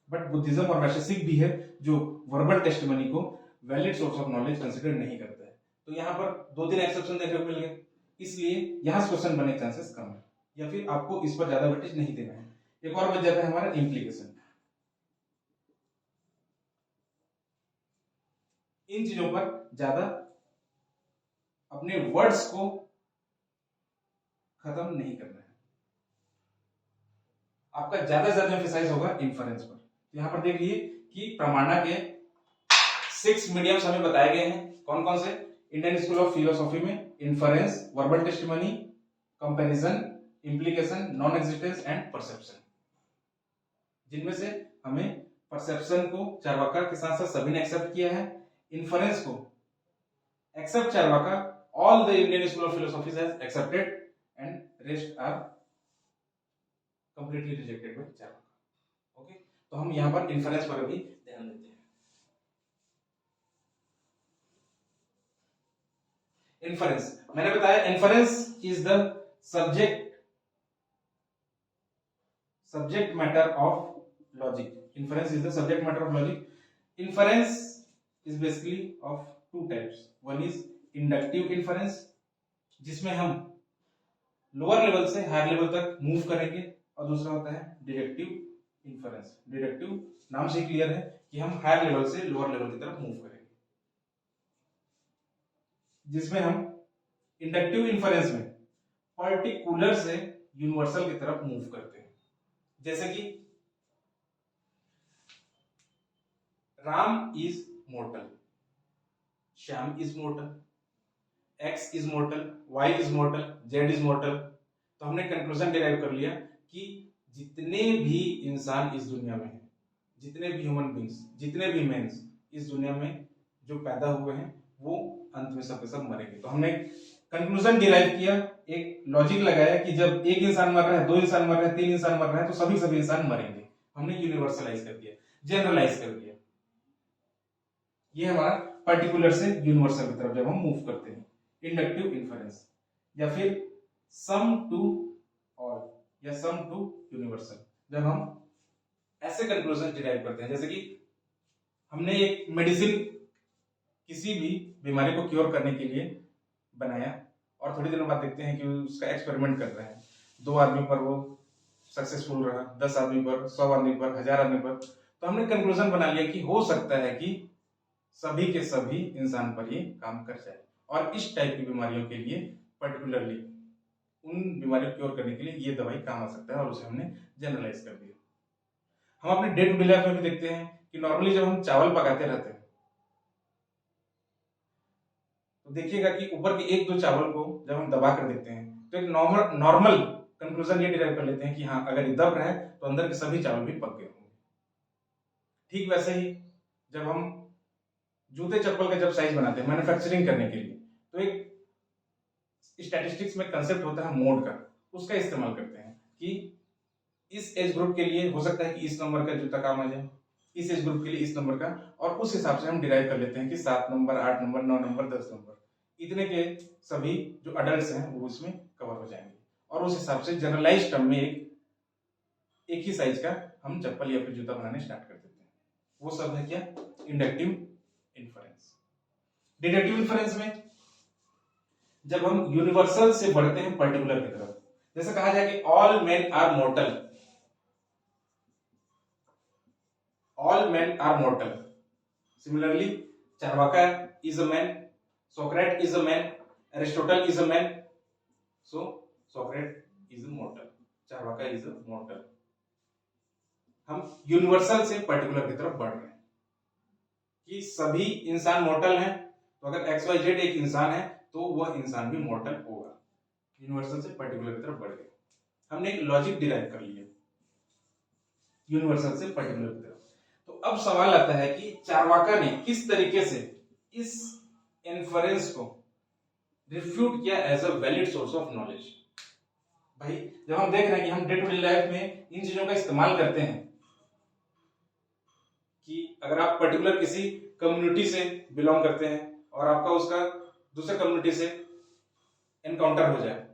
बट बुद्धिज्म और वैशेषिक भी है जो वर्बल टेस्टिमनी को valid source of knowledge consider नहीं करता है। तो यहाँ पर 2-3 एक्सेप्शन देखने को मिल गए, इसलिए यहाँ क्वेश्चन बनने के चांसेस कम है, या फिर आपको इस पर ज्यादा वेटेज नहीं देना है। एक और बच जाता है हमारा इम्प्लीकेशन। इन चीजों पर ज्यादा अपने वर्ड्स को खत्म नहीं करना है, आपका ज्यादा से ज्यादा एम्फेसाइज होगा इन्फरेंस पर। यहां पर देख लीजिए कि प्रमाणा के 6 मीडियम्स हमें बताए गए हैं। कौन कौन से? इंडियन स्कूल ऑफ फिलोसॉफी में inference, verbal testimony, comparison, implication, non existence and perception, जिनमें से हमें परसेप्शन को चार्वाका के साथ साथ सभी ने एक्सेप्ट किया है, इन्फरेंस को accept Charvaka, all the Indian school of philosophy has accepted and rest are completely rejected by Charvaka. Okay, तो हम यहां पर इन्फरेंस पर भी ध्यान देते हैं। इन्फरेंस, मैंने बताया inference is the subject matter of logic. Inference is the subject matter of logic. Inference is basically of two types. One is inductive inference, जिसमें हम लोअर लेवल से हायर लेवल तक मूव करेंगे, और दूसरा होता है डिडक्टिव इन्फरेंस। डिडक्टिव नाम से क्लियर है कि हम हायर लेवल से लोअर लेवल की तरफ मूव करेंगे, जिसमें हम इंडक्टिव इन्फरेंस में पर्टिकुलर से यूनिवर्सल की तरफ मूव करते हैं। जैसे कि Ram is mortal, Shyam is mortal, X is mortal, Y is mortal, Z is mortal. तो हमने कंक्लूजन डिराइव कर लिया कि जितने भी इंसान इस दुनिया में हैं, जितने भी ह्यूमन बींग्स, जितने भी मेंस इस दुनिया में जो पैदा हुए हैं, वो अंत में सबके सब मरेंगे। तो हमने कंक्लूजन डिराइव किया, एक लॉजिक लगाया कि जब एक इंसान मर रहा है, 2 इंसान मर रहे हैं, 3 इंसान मर रहे हैं, तो सभी इंसान मरेंगे। हमने यूनिवर्सलाइज कर दिया, जनरलाइज कर दिया। ये हमारा पर्टिकुलर से यूनिवर्सल की तरफ जब हम मूव करते हैं, इंडक्टिव इन्फरेंस। या फिर सम टू ऑल या सम टू यूनिवर्सल, जब हम ऐसे कंक्लूजन डिराइव करते हैं। जैसे कि हमने एक मेडिसिन किसी भी बीमारी को क्योर करने के लिए बनाया, और थोड़ी दिनों बाद देखते हैं कि उसका एक्सपेरिमेंट कर रहे हैं, 2 आदमी पर वो सक्सेसफुल रहा, 10 आदमी पर, 100 आदमी पर, 1000 आदमी पर। तो हमने कंक्लूजन बना लिया कि हो सकता है कि सभी के सभी इंसान पर ये काम कर जाए, और इस टाइप की बीमारियों के लिए पर्टिकुलरली उन बीमारियों को क्योर करने के लिए ये दवाई काम आ सकता है, और उसे हमने जनरलाइज कर दिया। हम अपने डे टू डे लाइफ में भी देखते हैं कि नॉर्मली जब हम चावल पकाते रहते हैं, तो देखिएगा कि ऊपर के 1-2 चावल को जब हम दबा कर देखते हैं, तो एक नॉर्मल कंक्लूजन ये डिराइव कर लेते हैं कि हाँ, अगर ये दब रहा है तो अंदर के सभी चावल भी पक गए होंगे। ठीक वैसे ही जब हम जूते चप्पल का जब साइज बनाते हैं मैन्युफैक्चरिंग करने के लिए, तो एक स्टैटिस्टिक्स में कंसेप्ट होता है मोड का, उसका इस्तेमाल करते हैं कि इस एज ग्रुप के लिए हो सकता है कि इस नंबर का जूता काम आ जाए, इस एज ग्रुप के लिए इस नंबर का, और उस हिसाब से हम डिराइव कर लेते हैं कि 7 नंबर, 8 नंबर, 9 नंबर, 10 नंबर, इतने के सभी जो अडल्ट हैं वो इसमें कवर हो जाएंगे, और उस हिसाब से जनरलाइज टर्म में एक ही साइज का हम चप्पल या फिर जूता बनाने स्टार्ट कर देते हैं। वो सब है क्या? Inductive inference. डिडक्टिव इन्फरेंस में जब हम यूनिवर्सल से बढ़ते हैं पर्टिकुलर की तरफ, जैसे कहा जाए कि all men are mortal, all men are mortal. Similarly, Charvaka is a man, Socrates is a man, Aristotle is a man. So Socrates is a mortal, Charvaka is a mortal. हम universal से particular की तरफ बढ़ रहे हैं कि सभी इंसान मॉर्टल हैं, तो अगर एक्स वाई जेड एक इंसान है तो वह इंसान भी मॉर्टल होगा। यूनिवर्सल से पर्टिकुलर की तरफ बढ़ गए, हमने एक लॉजिक डिराइव कर लिया यूनिवर्सल से पर्टिकुलर की तरफ। तो अब सवाल आता है कि चार्वाका ने किस तरीके से इस इन्फरेंस को रिफ्यूट किया as a valid source of knowledge. भाई, जब हम देख रहे हैं कि हम डे टू डे लाइफ में इन चीजों का इस्तेमाल करते हैं कि अगर आप पर्टिकुलर किसी कम्युनिटी से बिलोंग करते हैं और आपका उसका दूसरे कम्युनिटी से एनकाउंटर हो जाए,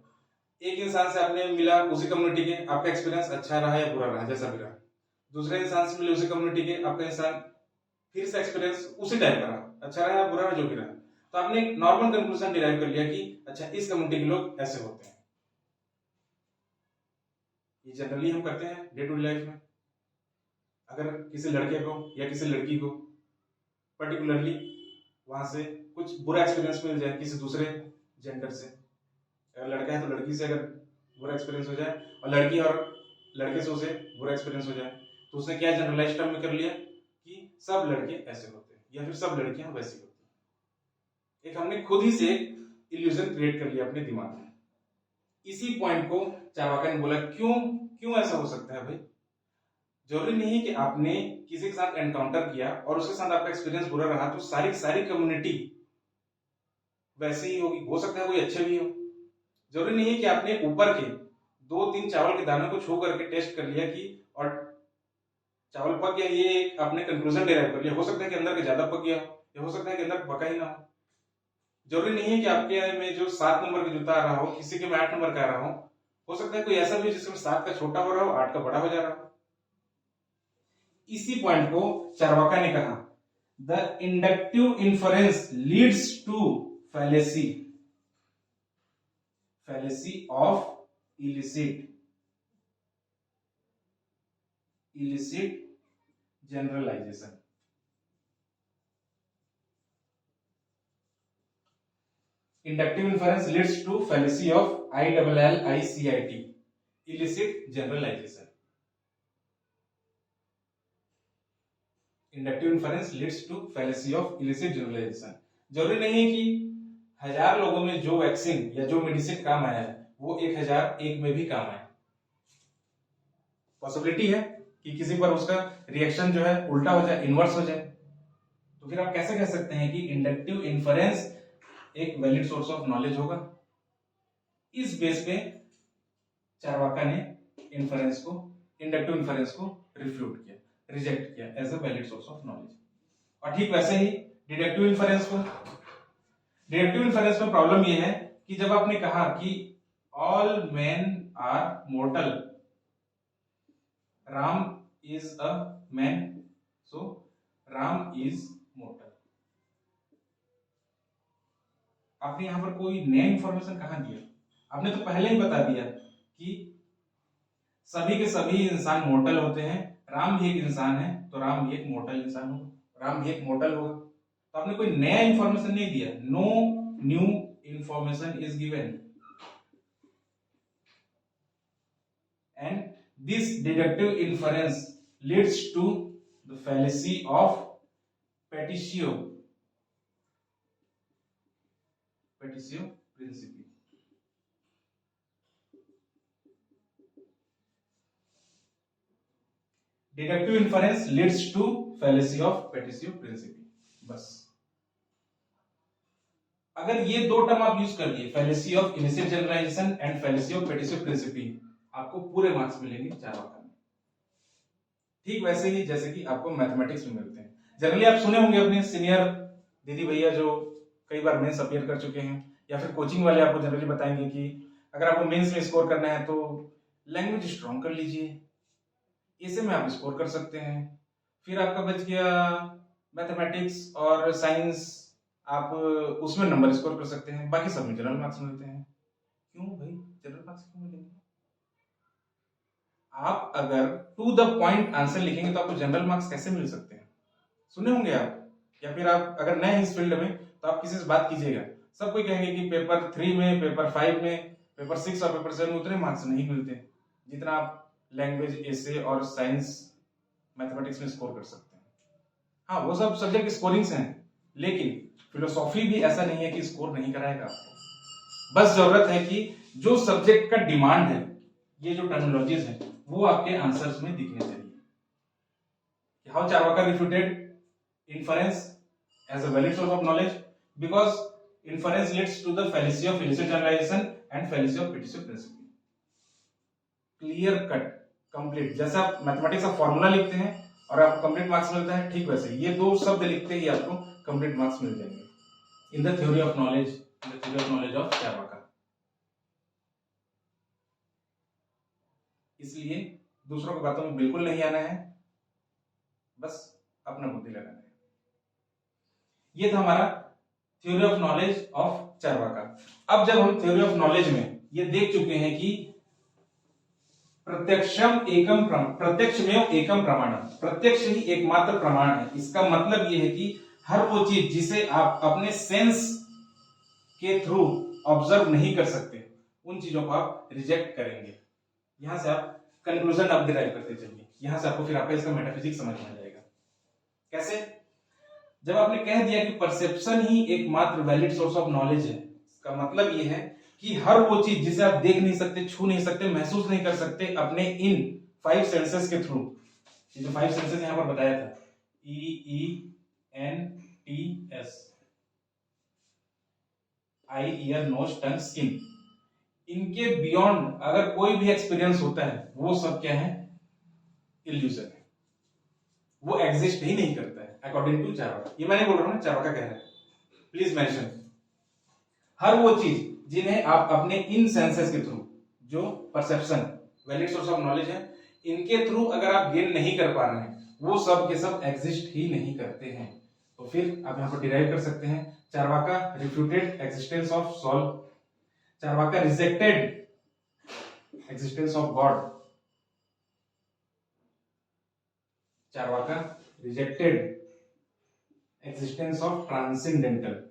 एक इंसान से आपने मिला उसी कम्युनिटी के, आपका एक्सपीरियंस अच्छा रहा या बुरा रहा, जैसा भी रहा, दूसरे इंसान से मिले उसी कम्युनिटी के, आपका इंसान फिर से एक्सपीरियंस उसी टाइप का रहा, अच्छा रहा या बुरा रहा, जो भी रहा, तो आपने एक नॉर्मल कंक्लूजन डिराइव कर लिया कि अच्छा, इस कम्युनिटी के लोग ऐसे होते हैं। ये जनरली हम करते हैं डे टू डे लाइफ में। अगर किसी लड़के को या किसी लड़की को पर्टिकुलरली वहां से कुछ बुरा एक्सपीरियंस मिल जाए किसी दूसरे जेंडर से, अगर लड़का है तो लड़की से अगर बुरा एक्सपीरियंस हो जाए, और लड़की और लड़के से उसे बुरा एक्सपीरियंस हो जाए, तो उसने क्या जनरलाइज टर्म में कर लिया कि सब लड़के ऐसे होते हैं या फिर सब लड़कियां वैसी होती हैं। एक हमने खुद ही से इल्यूजन क्रिएट कर लिया अपने दिमाग में। इसी पॉइंट को चार्वाका ने बोला क्यों क्यों ऐसा हो सकता है भाई? जरूरी नहीं है कि आपने किसी के साथ एनकाउंटर किया और उसके साथ आपका एक्सपीरियंस बुरा रहा तो सारी कम्युनिटी वैसे ही होगी। हो सकता है कोई अच्छे भी हो। जरूरी नहीं है कि आपने ऊपर के 2-3 चावल के दानों को छू करके टेस्ट कर लिया कि और चावल पक गया, ये आपने कंक्लूजन डिराइव कर लिया। हो सकता है कि अंदर के ज्यादा पक गया, या हो सकता है कि अंदर पका ही ना हो। जरूरी नहीं है कि आपके में जो 7 नंबर का जूता आ रहा हो किसी के में 8 नंबर का आ रहा हो सकता है कोई ऐसा भी जिसमें 7 का छोटा हो रहा हो 8 का बड़ा हो जा रहा हो। इसी पॉइंट को चार्वाका ने कहा the inductive inference leads to fallacy of illicit generalization। Inductive inference leads to fallacy of ILLICIT illicit generalization। Inductive inference leads to fallacy of illicit generalization। जरूरी नहीं है कि 1000 लोगों में जो वैक्सीन या जो मेडिसिन काम आया है वो 1001 में भी काम आए। पॉसिबिलिटी है कि किसी पर उसका रिएक्शन जो है उल्टा हो जाए, इनवर्स हो जाए। तो फिर आप कैसे कह सकते हैं कि इंडक्टिव इन्फरेंस एक वैलिड सोर्स ऑफ नॉलेज होगा? इस बेस पे चार्वाका ने इंडक्टिव इन्फरेंस को रिफ्यूट किया, रिजेक्ट किया as a valid source of knowledge. और ठीक वैसे ही डिडक्टिव इन्फरेंस में प्रॉब्लम यह है कि जब आपने कहा कि all man are mortal, Ram is a man, so Ram is mortal. आपने यहां पर कोई नया इंफॉर्मेशन कहां दिया? आपने तो पहले ही बता दिया कि सभी के सभी इंसान मोर्टल होते हैं, राम भी एक इंसान है तो राम भी एक मोर्टल इंसान होगा, राम भी एक मोर्टल होगा। तो आपने कोई नया इंफॉर्मेशन नहीं दिया। No new information is given and this deductive inference leads to the fallacy of Petitio principii। deductive inference leads to fallacy of Petitio principii। बस अगर ये दो टर्म आप यूज कर लिए, fallacy of illicit generalization and fallacy of Petitio principii, आपको पूरे marks मिलेंगे चार्वाका में। ठीक वैसे ही जैसे कि आपको मैथमेटिक्स में मिलते हैं। जनरली आप सुने होंगे अपने सीनियर दीदी भैया जो कई बार मेंस अपीयर कर चुके हैं, या फिर कोचिंग वाले आपको जनरली बताएंगे कि अगर आपको मेंस में स्कोर करना है तो लैंग्वेज स्ट्रॉन्ग कर लीजिए, ऐसे में आप स्कोर कर सकते हैं। फिर आपका बच गया मैथमेटिक्स और साइंस, आप उसमें नंबर स्कोर कर सकते हैं, बाकी सब में जनरल मार्क्स मिलते हैं। क्यों भाई जनरल मार्क्स क्यों मिलेंगे? आप अगर टू द पॉइंट आंसर लिखेंगे तो आपको जनरल मार्क्स कैसे मिल सकते हैं? सुने होंगे आप, या फिर आप अगर नए इस फील्ड में तो आप किसी से बात कीजिएगा, सब कोई कहेंगे कि पेपर 3 में, पेपर 5 में, पेपर 6 और पेपर 7 में उतने मार्क्स नहीं मिलते जितना आप लैंग्वेज, एसे और साइंस, मैथमेटिक्स में स्कोर कर सकते हैं। हाँ, वो सब सब्जेक्ट स्कोरिंग्स हैं, लेकिन फिलोसॉफी भी ऐसा नहीं है कि स्कोर नहीं कराएगा आपको। बस जरूरत है कि जो सब्जेक्ट का डिमांड है, ये जो टर्मिनोलॉजीज है वो आपके आंसर्स में दिखने चाहिए। How Charvaka refuted inference as a valid source of knowledge? Because inference leads to the fallacy of illicit generalization and fallacy of Petitio principii। Clear cut, complete। जैसे आप मैथमेटिक्स का फॉर्मूला लिखते हैं और आपको कंप्लीट मार्क्स मिलता है, ठीक वैसे ये दो शब्द लिखते ही आपको कंप्लीट मार्क्स मिल जाएंगे in the theory of knowledge of Charvaka. इसलिए दूसरों की बातों में बिल्कुल नहीं आना है, बस अपना बुद्धि लगाना है। ये था हमारा theory of knowledge of Charvaka. अब जब हम थ्योरी ऑफ नॉलेज में ये देख चुके हैं कि प्रत्यक्ष में एकम प्रमाणम, प्रत्यक्ष ही एकमात्र प्रमाण है। इसका मतलब ये है कि हर वो चीज जिसे आप अपने सेंस के थ्रू ऑब्जर्व नहीं कर सकते, उन चीजों को आप रिजेक्ट करेंगे। यहां से आप कंक्लूजन आप डिराइव करते चलिए, यहां से आपको फिर आपका इसका मेटाफिजिक्स समझ में आ जाएगा। कैसे? जब आपने कह दिया कि परसेप्शन ही एकमात्र वैलिड सोर्स ऑफ नॉलेज है, इसका मतलब ये है कि हर वो चीज जिसे आप देख नहीं सकते, छू नहीं सकते, महसूस नहीं कर सकते अपने इन 5 सेंसेस के थ्रू, ये जो 5 सेंसेस यहां पर बताया था, EENTS, आई, ईयर, नोज, टंग, स्किन, इनके बियॉन्ड अगर कोई भी एक्सपीरियंस होता है, वो सब क्या है? इल्यूजन है, वो एग्जिस्ट ही नहीं करता है अकॉर्डिंग टू चार्वाका। ये मैं नहीं बोल रहा हूं ना, चार्वाका कह रहा है। प्लीज मेंशन हर वो चीज जिन्हें आप अपने इन सेंसेस के थ्रू, जो perception valid source of knowledge है, इनके थ्रू अगर आप गेन नहीं कर पा रहे हैं, वो सब के सब एग्जिस्ट ही नहीं करते हैं। तो फिर आप यहां पर डिराइव कर सकते हैं, Charvaka refuted existence of soul, Charvaka rejected existence of God, Charvaka rejected existence of transcendental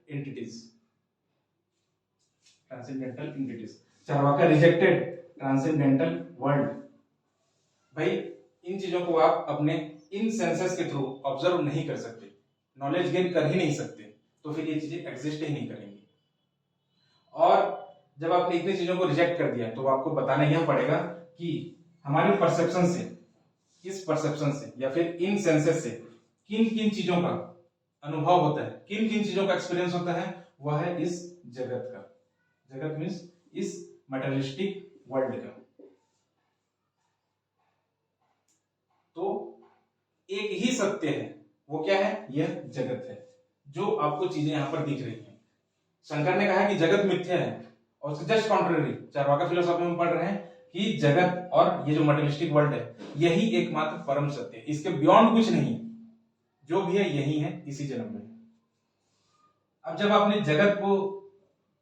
entities, Charvaka rejected transcendental world. भाई इन चीजों को आप अपने इन सेंसेस के थ्रू ऑब्जर्व नहीं कर सकते, नॉलेज गेन कर ही नहीं सकते, तो फिर ये चीजें एग्जिस्ट ही नहीं करेंगी। और जब आपने इतनी चीजों को रिजेक्ट कर दिया, तो आपको बताना यह पड़ेगा कि हमारी परसेप्शन से, इस परसेप्शन से या फिर इन सेंसेस से किन किन चीजों का अनुभव होता है, किन किन चीजों का एक्सपीरियंस होता है, वह है इस जगत का। जगत मीन्स इस मटेरियलिस्टिक वर्ल्ड का। तो एक ही सत्य है, वो क्या है? यह जगत है, जो आपको चीजें यहां पर दिख रही हैं। शंकर ने कहा कि जगत मिथ्या है, और उसके जस्ट कॉन्ट्ररी चार्वाका फिलोसॉफी में पढ़ रहे हैं कि जगत और ये जो मटेरियलिस्टिक वर्ल्ड है, यही एकमात्र परम सत्य है, इसके बियॉन्ड कुछ नहीं, जो भी है यही है, इसी जन्म में। अब जब आपने जगत को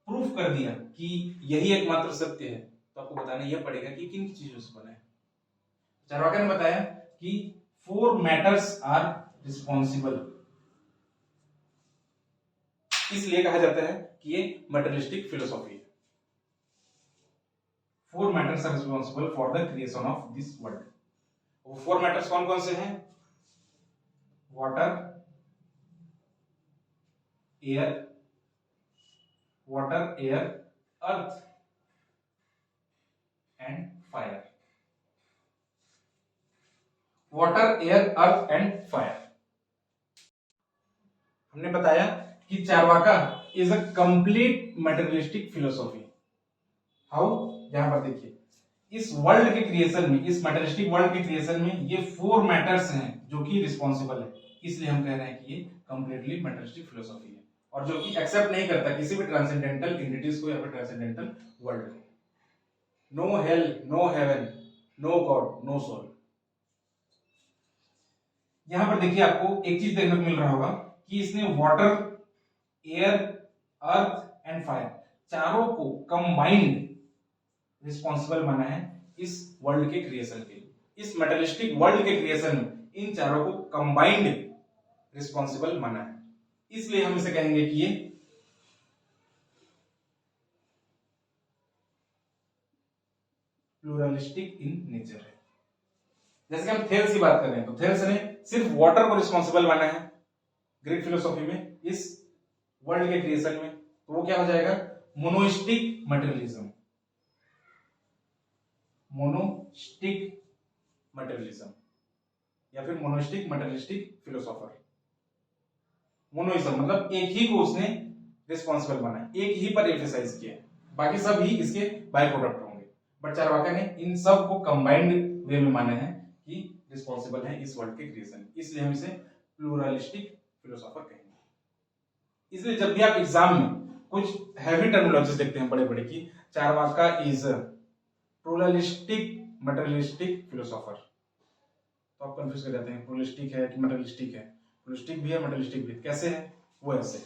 प्रूफ कर दिया कि यही एकमात्र सत्य है, तो आपको बताना यह पड़ेगा कि किन चीजों से बना है। चार्वाका ने बताया कि 4 मैटर्स आर रिस्पॉन्सिबल, इसलिए कहा जाता है कि ये मटेरियलिस्टिक फिलोसॉफी है। 4 matters are responsible for the creation of this world. वो 4 मैटर्स कौन कौन से हैं? Water, air, earth and fire. Water, air, earth and fire. हमने बताया कि Charvaka is a complete materialistic philosophy. How? यहां पर देखिए, इस वर्ल्ड के क्रिएशन में, इस मटेरियलिस्टिक वर्ल्ड के क्रिएशन में ये 4 मैटर्स हैं जो कि रिस्पॉन्सिबल है, इसलिए हम कह रहे हैं कि ये कंप्लीटली मटेरियलिस्टिक फिलोसॉफी है, और जो कि एक्सेप्ट नहीं करता किसी भी ट्रांसेंडेंटल एंटिटीज को या फिर ट्रांसेंडेंटल वर्ल्ड को। No hell, no heaven, no God, no soul. यहां पर देखिए, आपको एक चीज देखने को मिल रहा होगा कि इसने water, air, earth and fire चारों को कंबाइंड रिस्पॉन्सिबल माना है इस वर्ल्ड के क्रिएशन के लिए। इस मटेरियलिस्टिक वर्ल्ड के क्रिएशन में इन चारों को कंबाइंड रिस्पॉन्सिबल माना है, इसलिए हम इसे कहेंगे कि ये प्लूरलिस्टिक इन नेचर है। जैसे कि हम थेल्स की बात कर रहे हैं, तो थेल्स ने सिर्फ वाटर को रिस्पॉन्सिबल माना है ग्रीक फिलोसॉफी में, इस वर्ल्ड के क्रिएशन में, तो वो क्या हो जाएगा? मोनोइस्टिक मटेरियलिज्म, मोनोस्टिक मटेरियलिज्म या फिर मोनोस्टिक मटेरियलिस्टिक फिलोसोफर। मोनोइज्म मतलब एक ही को उसने रिस्पॉन्सिबल माना, एक ही पर एम्फेसाइज किया, बाकी सब ही इसके बाय प्रोडक्ट होंगे। बट चार्वाका ने इन सब को कंबाइंड वे में माना है कि रिस्पॉन्सिबल है इस वर्ल्ड के क्रिएशन, इसलिए हम इसे प्लूरलिस्टिक फिलोसोफर कहेंगे। इसलिए जब भी आप एग्जाम में कुछ हैवी टर्मिनोलॉजीज देखते हैं बड़े बड़े की, Charvaka is pluralistic materialistic philosopher, तो आप कंफ्यूज कर जाते हैं, प्लूरलिस्टिक है कि मटेरियलिस्टिक है। प्लूरलिस्टिक भी है, मटेरियलिस्टिक भी है। कैसे है? वो ऐसे है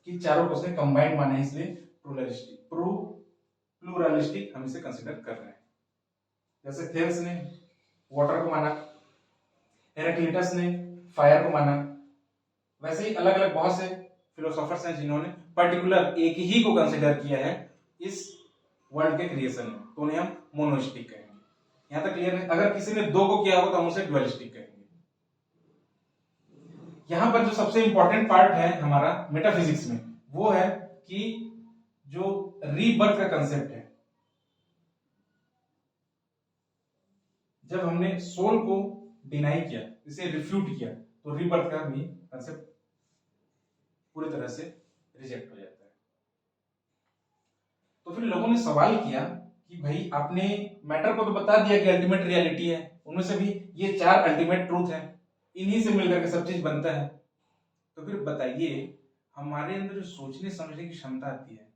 कि चारों को उसने कंबाइंड माना है, इसलिए प्लूरलिस्टिक हम इसे कंसीडर कर रहे हैं। जैसे थेल्स ने वाटर को माना, हेराक्लिटस ने फायर को माना, वैसे ही अलग अलग बहुत से फिलोसोफर्स हैं जिन्होंने पर्टिकुलर एक ही को कंसिडर किया है इस वर्ल्ड के क्रिएशन में, तो उन्हें हम मोनोइस्टिक कहेंगे। यहां तक क्लियर है? अगर किसी ने दो को किया हो तो हम उसे ड्युअलिस्टिक कहेंगे। यहां पर जो सबसे इंपॉर्टेंट पार्ट है हमारा मेटाफिजिक्स में वो है कि जो रीबर्थ का कंसेप्ट है, जब हमने सोल को डिनाई किया, इसे रिफ्यूट किया, तो रीबर्थ का भी कंसेप्ट पूरी तरह से रिजेक्ट हो जाता है। तो फिर लोगों ने सवाल किया कि भाई आपने मैटर को तो बता दिया कि अल्टीमेट रियलिटी है, उनमें से भी ये 4 अल्टीमेट ट्रूथ है, इन्हीं से मिलकर के सब चीज बनता है, तो फिर बताइए हमारे अंदर जो सोचने समझने की क्षमता आती है,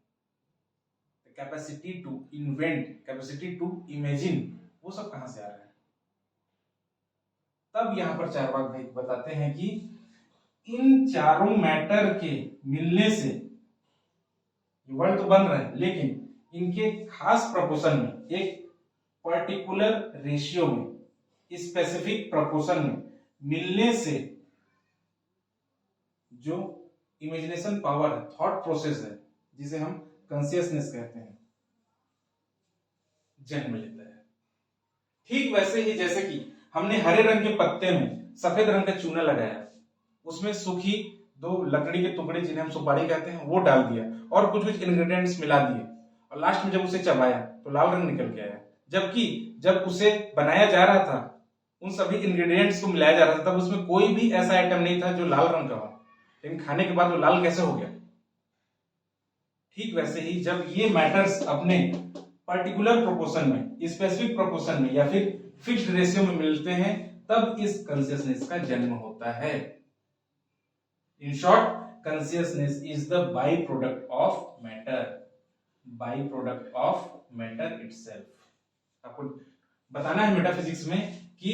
capacity to invent, capacity to imagine, वो सब कहां से आ रहा है? तब यहां पर चारवाक भाई बताते हैं कि इन चारों मैटर के मिलने से वर्ल्ड तो बन रहा है, लेकिन इनके खास प्रोपोर्शन में, एक पर्टिकुलर रेशियो में, स्पेसिफिक प्रोपोर्शन में मिलने से जो इमेजिनेशन पावर है, थॉट प्रोसेस है, जिसे हम कॉन्शियसनेस कहते हैं, जन्म लेता है। ठीक वैसे ही जैसे कि हमने हरे रंग के पत्ते में सफेद रंग का चूना लगाया, उसमें सूखी 2 लकड़ी के टुकड़े जिन्हें हम सुपारी कहते हैं वो डाल दिया और कुछ कुछ इंग्रेडिएंट्स मिला दिए, और लास्ट में जब उसे चबाया तो लाल रंग निकल के आया। जबकि जब उसे बनाया जा रहा था, उन सभी इंग्रेडिएंट्स को मिलाया जा रहा था, तब उसमें कोई भी ऐसा आइटम नहीं था जो लाल रंग का हो, लेकिन खाने के बाद वो लाल कैसे हो गया? ठीक वैसे ही जब ये मैटर्स अपने पर्टिकुलर प्रोपोर्शन में, स्पेसिफिक प्रोपोर्शन में या फिर फिक्स्ड रेशियो में मिलते हैं, तब इस कॉन्शियसनेस का जन्म होता है। In short, consciousness is the by product of matter, by product of matter itself. आपको बताना है मेटाफिजिक्स में कि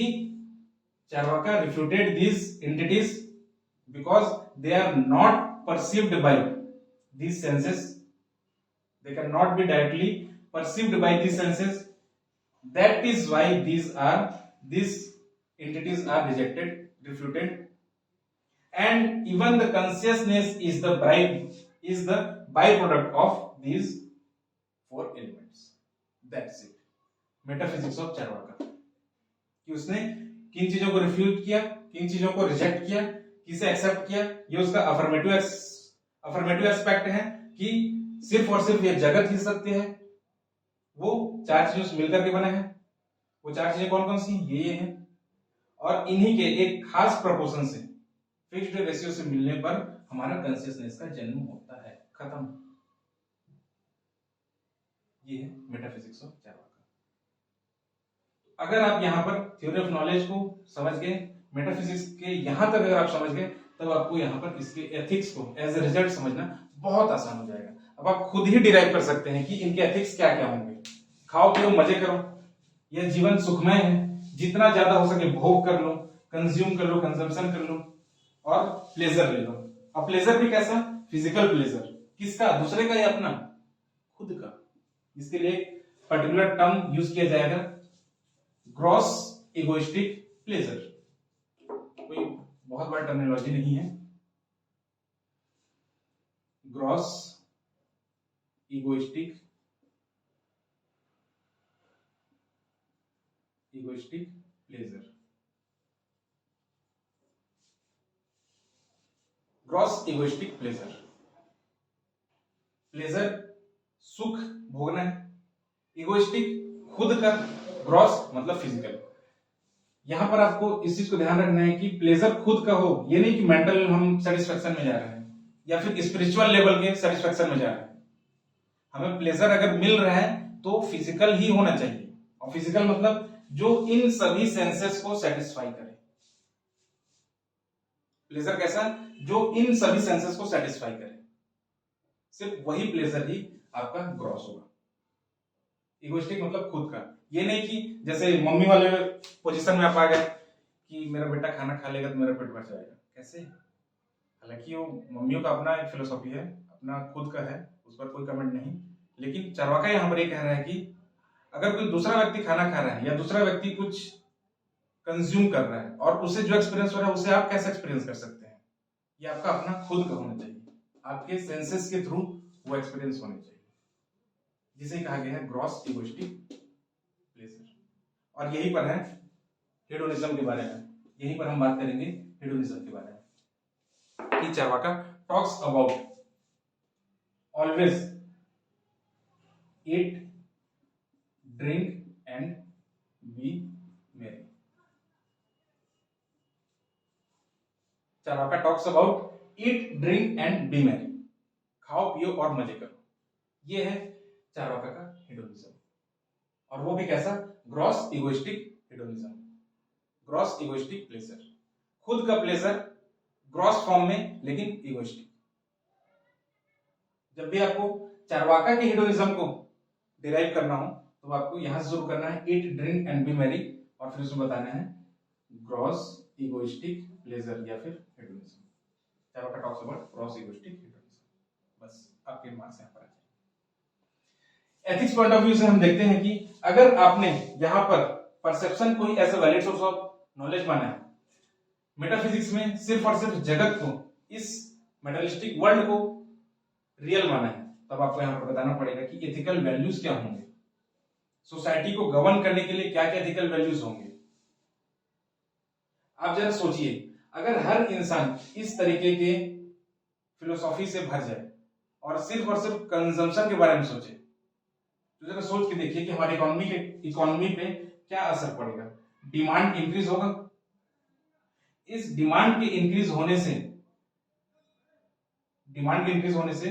Charvaka refuted these entities because they are not perceived by these senses, they cannot be directly perceived by these senses, that is why these entities are rejected, refuted, and even the consciousness is the byproduct of these 4 elements. That's it, metaphysics of Charvaka, कि उसने किन चीजों को refuse किया, किन चीजों को reject किया, किसे एक्सेप्ट किया, ये उसका अफर्मेटिव एस्पेक्ट है कि सिर्फ और सिर्फ ये जगत ही सत्य है। वो 4 चीजों से मिलकर के बना है, वो 4 चीजें कौन कौन सी? ये हैं, और इन्हीं के एक खास प्रोपोर्शन से, फिक्स्ड रेशियो से मिलने पर हमारा कॉन्शियसनेस का जन्म होता है। खत्म। ये है मेटाफिजिक्स ऑफ चार्वाका। अगर आप यहाँ पर थ्योरी ऑफ नॉलेज को समझ गए, मेटाफिजिक्स के यहां तक अगर आप समझ गए, तब आपको यहाँ पर इसके एथिक्स को एज ए रिजल्ट समझना बहुत आसान हो जाएगा। अब आप खुद ही डिराइव कर सकते हैं कि इनके एथिक्स क्या क्या होंगे। खाओ पियो मजे करो, यह जीवन सुखमय है, जितना ज्यादा हो सके भोग कर लो, कंज्यूम कर लो, कंजम्पशन कर लो, और प्लेजर ले लो। अब प्लेजर भी कैसा? Physical pleasure. किसका? दूसरे का या अपना? खुद का। इसके लिए पर्टिकुलर टर्म यूज किया जाएगा, ग्रॉस इगोइस्टिक प्लेजर। कोई बहुत बड़ा टर्मिनोलॉजी नहीं है। Gross egoistic pleasure. Gross egoistic pleasure, pleasure सुख भोगना है, इगोइस्टिक खुद का, ग्रॉस मतलब फिजिकल। यहां पर आपको इस चीज को ध्यान रखना है कि प्लेजर खुद का हो, ये नहीं कि मेंटल हम सेटिस्फेक्शन में जा रहे हैं या फिर स्पिरिचुअल लेवल के सेटिस्फेक्शन में जा रहे हैं। हमें प्लेजर अगर मिल रहा है तो फिजिकल ही होना चाहिए, और फिजिकल मतलब जो इन सभी सेंसेस को सेटिस्फाई करे। प्लेजर कैसा? जो इन सभी सेंसेस को सेटिस्फाई करे, सिर्फ वही प्लेजर ही आपका ग्रॉस होगा। इगोइस्टिक मतलब खुद का, ये नहीं कि जैसे मम्मी वाले पोजीशन में आप आ गए कि मेरा बेटा खाना खा लेगा तो मेरा पेट भर जाएगा। कैसे? हालांकि वो मम्मियों का अपना एक फिलोसॉफी है, अपना खुद का है, उस पर कोई कमेंट नहीं, लेकिन चार्वाका यहां पर ये कह रहा है कि अगर कोई दूसरा व्यक्ति खाना खा रहा है या दूसरा व्यक्ति कुछ कंज्यूम कर रहा है और उसे जो एक्सपीरियंस हो रहा है उसे आप कैसे एक्सपीरियंस कर सकते हैं, ये आपका अपना खुद का होना चाहिए, आपके सेंसेस के थ्रू वो एक्सपीरियंस होने चाहिए, जिसे कहा गया है ग्रॉस इगोइस्टिक प्लेजर। और यहीं पर है हेडोनिज्म के बारे में, यहीं पर हम बात करेंगे हेडोनिज्म के बारे में कि Charvaka talks about always eat, drink and be merry. Charvaka talks about eat, drink and be merry, खाओ पियो और मजे करो, ये है चार्वाका का हेडोनिज्म। और वो भी कैसा, gross egoistic hedonism, gross egoistic pleasure, खुद का प्लेजर ग्रॉस फॉर्म में लेकिन इगोइस्टिक। जब भी आपको चार्वाका के हेडोनिज्म को डिराइव करना हो तो आपको यहां से शुरू करना है ईट, ड्रिंक एंड बी मैरी, और फिर उसमें बताना है ग्रॉस इगोइस्टिक प्लेजर या फिर hedonism. Charvaka talks about gross egoistic hedonism. बस आपके मार्क्स यहां पर आ जाए। एथिक्स पॉइंट ऑफ व्यू से हम देखते हैं कि अगर आपने यहां पर परसेप्शन को ही as a valid source of knowledge माना है, मेटाफिजिक्स में सिर्फ और सिर्फ जगत को, इस मेटलिस्टिक वर्ल्ड को रियल माना है, तब आपको यहां पर बताना पड़ेगा कि एथिकल वैल्यूज क्या होंगे, सोसाइटी को गवर्न करने के लिए क्या क्या एथिकल वैल्यूज होंगे। आप जरा सोचिए, अगर हर इंसान इस तरीके के फिलोसॉफी से भर जाए और सिर्फ कंजम्पशन के बारे में सोचे, तो जरा सोच के देखिए कि हमारी इकोनॉमी पे क्या असर पड़ेगा। डिमांड इंक्रीज होगा, इस डिमांड के इंक्रीज होने से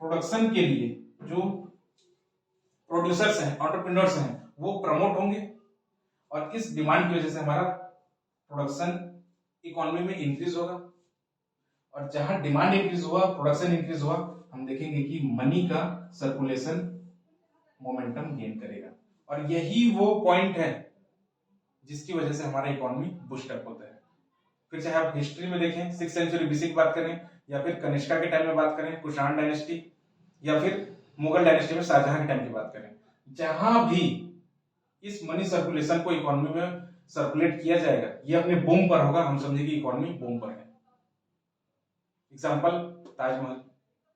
प्रोडक्शन के लिए जो प्रोड्यूसर्स हैं, एंटरप्रेन्योर्स हैं, वो प्रमोट होंगे, और इस डिमांड की वजह से हमारा प्रोडक्शन इकोनॉमी में इंक्रीज होगा, और जहां डिमांड इंक्रीज हुआ, प्रोडक्शन इंक्रीज हुआ, हम देखेंगे कि मनी का सर्कुलेशन मोमेंटम गेन करेगा, और यही वो पॉइंट है जिसकी वजह से हमारा इकोनॉमी बूस्ट अप होता है। फिर चाहे आप हिस्ट्री में देखें, 6th सेंचुरी बीसी की बात करें, या फिर कनिष्का के टाइम में बात करें, कुषाण डायनेस्टी, या फिर मुगल डायनेस्टी में शाहजहां के टाइम की बात करें, जहां भी इस मनी सर्कुलेशन को इकोनॉमी में सर्कुलेट किया जाएगा, ये अपने बूम पर होगा, हम समझेंगे इकोनॉमी बूम पर है। Example Taj Mahal,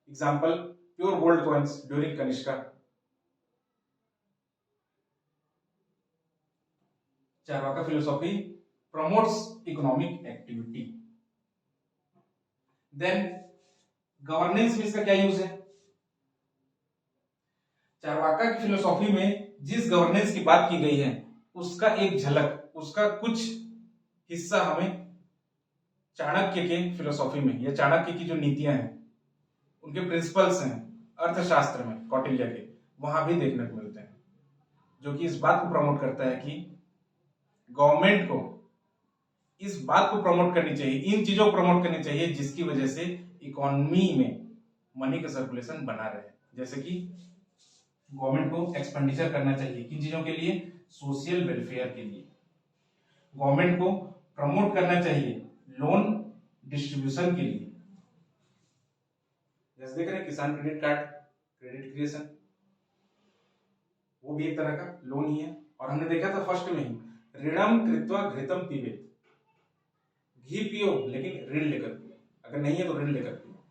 example pure gold coins during Kanishka. Charvaka philosophy promotes economic activity। Then governance में इसका क्या यूज है? चार्वाका की फिलोसॉफी में जिस गवर्नेंस की बात की गई है उसका एक झलक, उसका कुछ हिस्सा हमें चाणक्य के फिलोसॉफी में, या चाणक्य की जो नीतियां हैं, उनके प्रिंसिपल्स हैं अर्थशास्त्र में कौटिल्य के, वहां भी देखने को मिलते हैं, जो कि इस बात को प्रमोट करता है कि गवर्नमेंट को इस बात को प्रमोट करनी चाहिए, इन चीजों को प्रमोट करनी चाहिए जिसकी वजह से इकोनॉमी में मनी का सर्कुलेशन बना रहे। जैसे कि गवर्नमेंट को एक्सपेंडिचर करना चाहिए किन चीजों के लिए? सोशल वेलफेयर के लिए। गवर्नमेंट को प्रमोट करना चाहिए लोन डिस्ट्रीब्यूशन के लिए। जैसे देख रहे हैं किसान क्रेडिट कार्ड, क्रेडिट क्रिएशन, वो भी एक तरह का लोन ही है। और हमने देखा था फर्स्ट में ही, ऋणम कृत्वा घृतम पीबेत, घी पियो लेकिन ऋण लेकर पियो, अगर नहीं है तो ऋण लेकर पियो।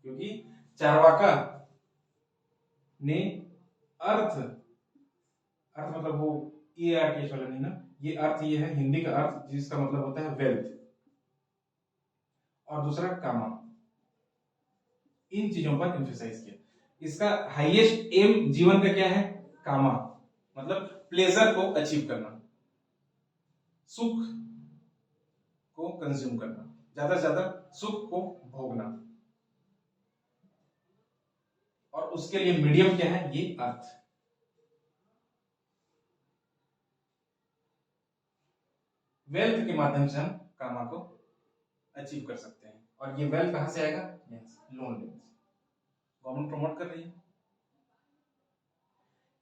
क्योंकि चार्वाका ने अर्थ मतलब वो EARTH वाला नहीं ना, ये अर्थ ये है हिंदी का अर्थ जिसका मतलब होता है वेल्थ, और दूसरा कामा, इन चीजों पर एम्फेसाइज किया। इसका हाईएस्ट एम जीवन का क्या है? कामा, मतलब प्लेजर को अचीव करना, सुख को कंज्यूम करना, ज्यादा से ज्यादा सुख को भोगना, और उसके लिए मीडियम क्या है? ये अर्थ। वेल्थ के माध्यम से हम कामा को अचीव कर सकते हैं, और ये वेल्थ कहां से आएगा? लोन लेने से। गवर्नमेंट प्रमोट कर रही है।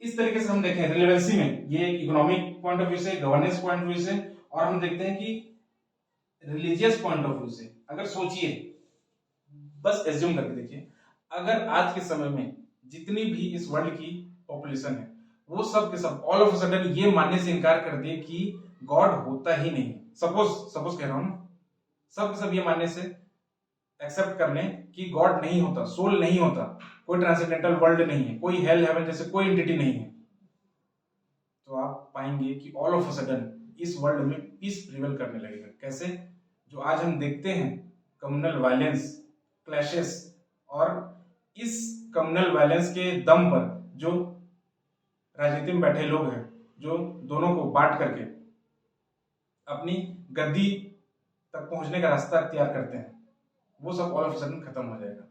इस तरीके से हम देखें रिलेवेंसी में, ये इकोनॉमिक पॉइंट ऑफ व्यू से, गवर्नेंस पॉइंट ऑफ व्यू से, और हम देखते हैं कि रिलीजियस पॉइंट ऑफ व्यू से। अगर सोचिए, बस एज्यूम करके देखिए, अगर आज के समय में जितनी भी इस वर्ल्ड की पॉपुलेशन है वो सब के सब ऑल ऑफ अ सडन ये मानने से इनकार कर दिए कि गॉड होता ही नहीं। सपोज कह रहा हूं ना, सब के सब ये मानने से एक्सेप्ट कर लें कि गॉड नहीं होता, सोल नहीं होता, कोई ट्रांसेंडेंटल वर्ल्ड नहीं है, कोई हेल हेवन जैसे कोई एंटिटी नहीं है, तो आप पाएंगे कि ऑल ऑफ अ सडन इस वर्ल्ड में पीस प्रिवेल करने लगेगा। कैसे? जो आज हम देखते हैं कम्युनल वायलेंस, क्लैशेस, और इस कम्युनल वायलेंस के दम पर जो राजनीति में बैठे लोग हैं, जो दोनों को बांट करके अपनी गद्दी तक पहुंचने का रास्ता अख्तियार करते हैं, वो सब ऑल ऑफ अ सडन खत्म हो जाएगा।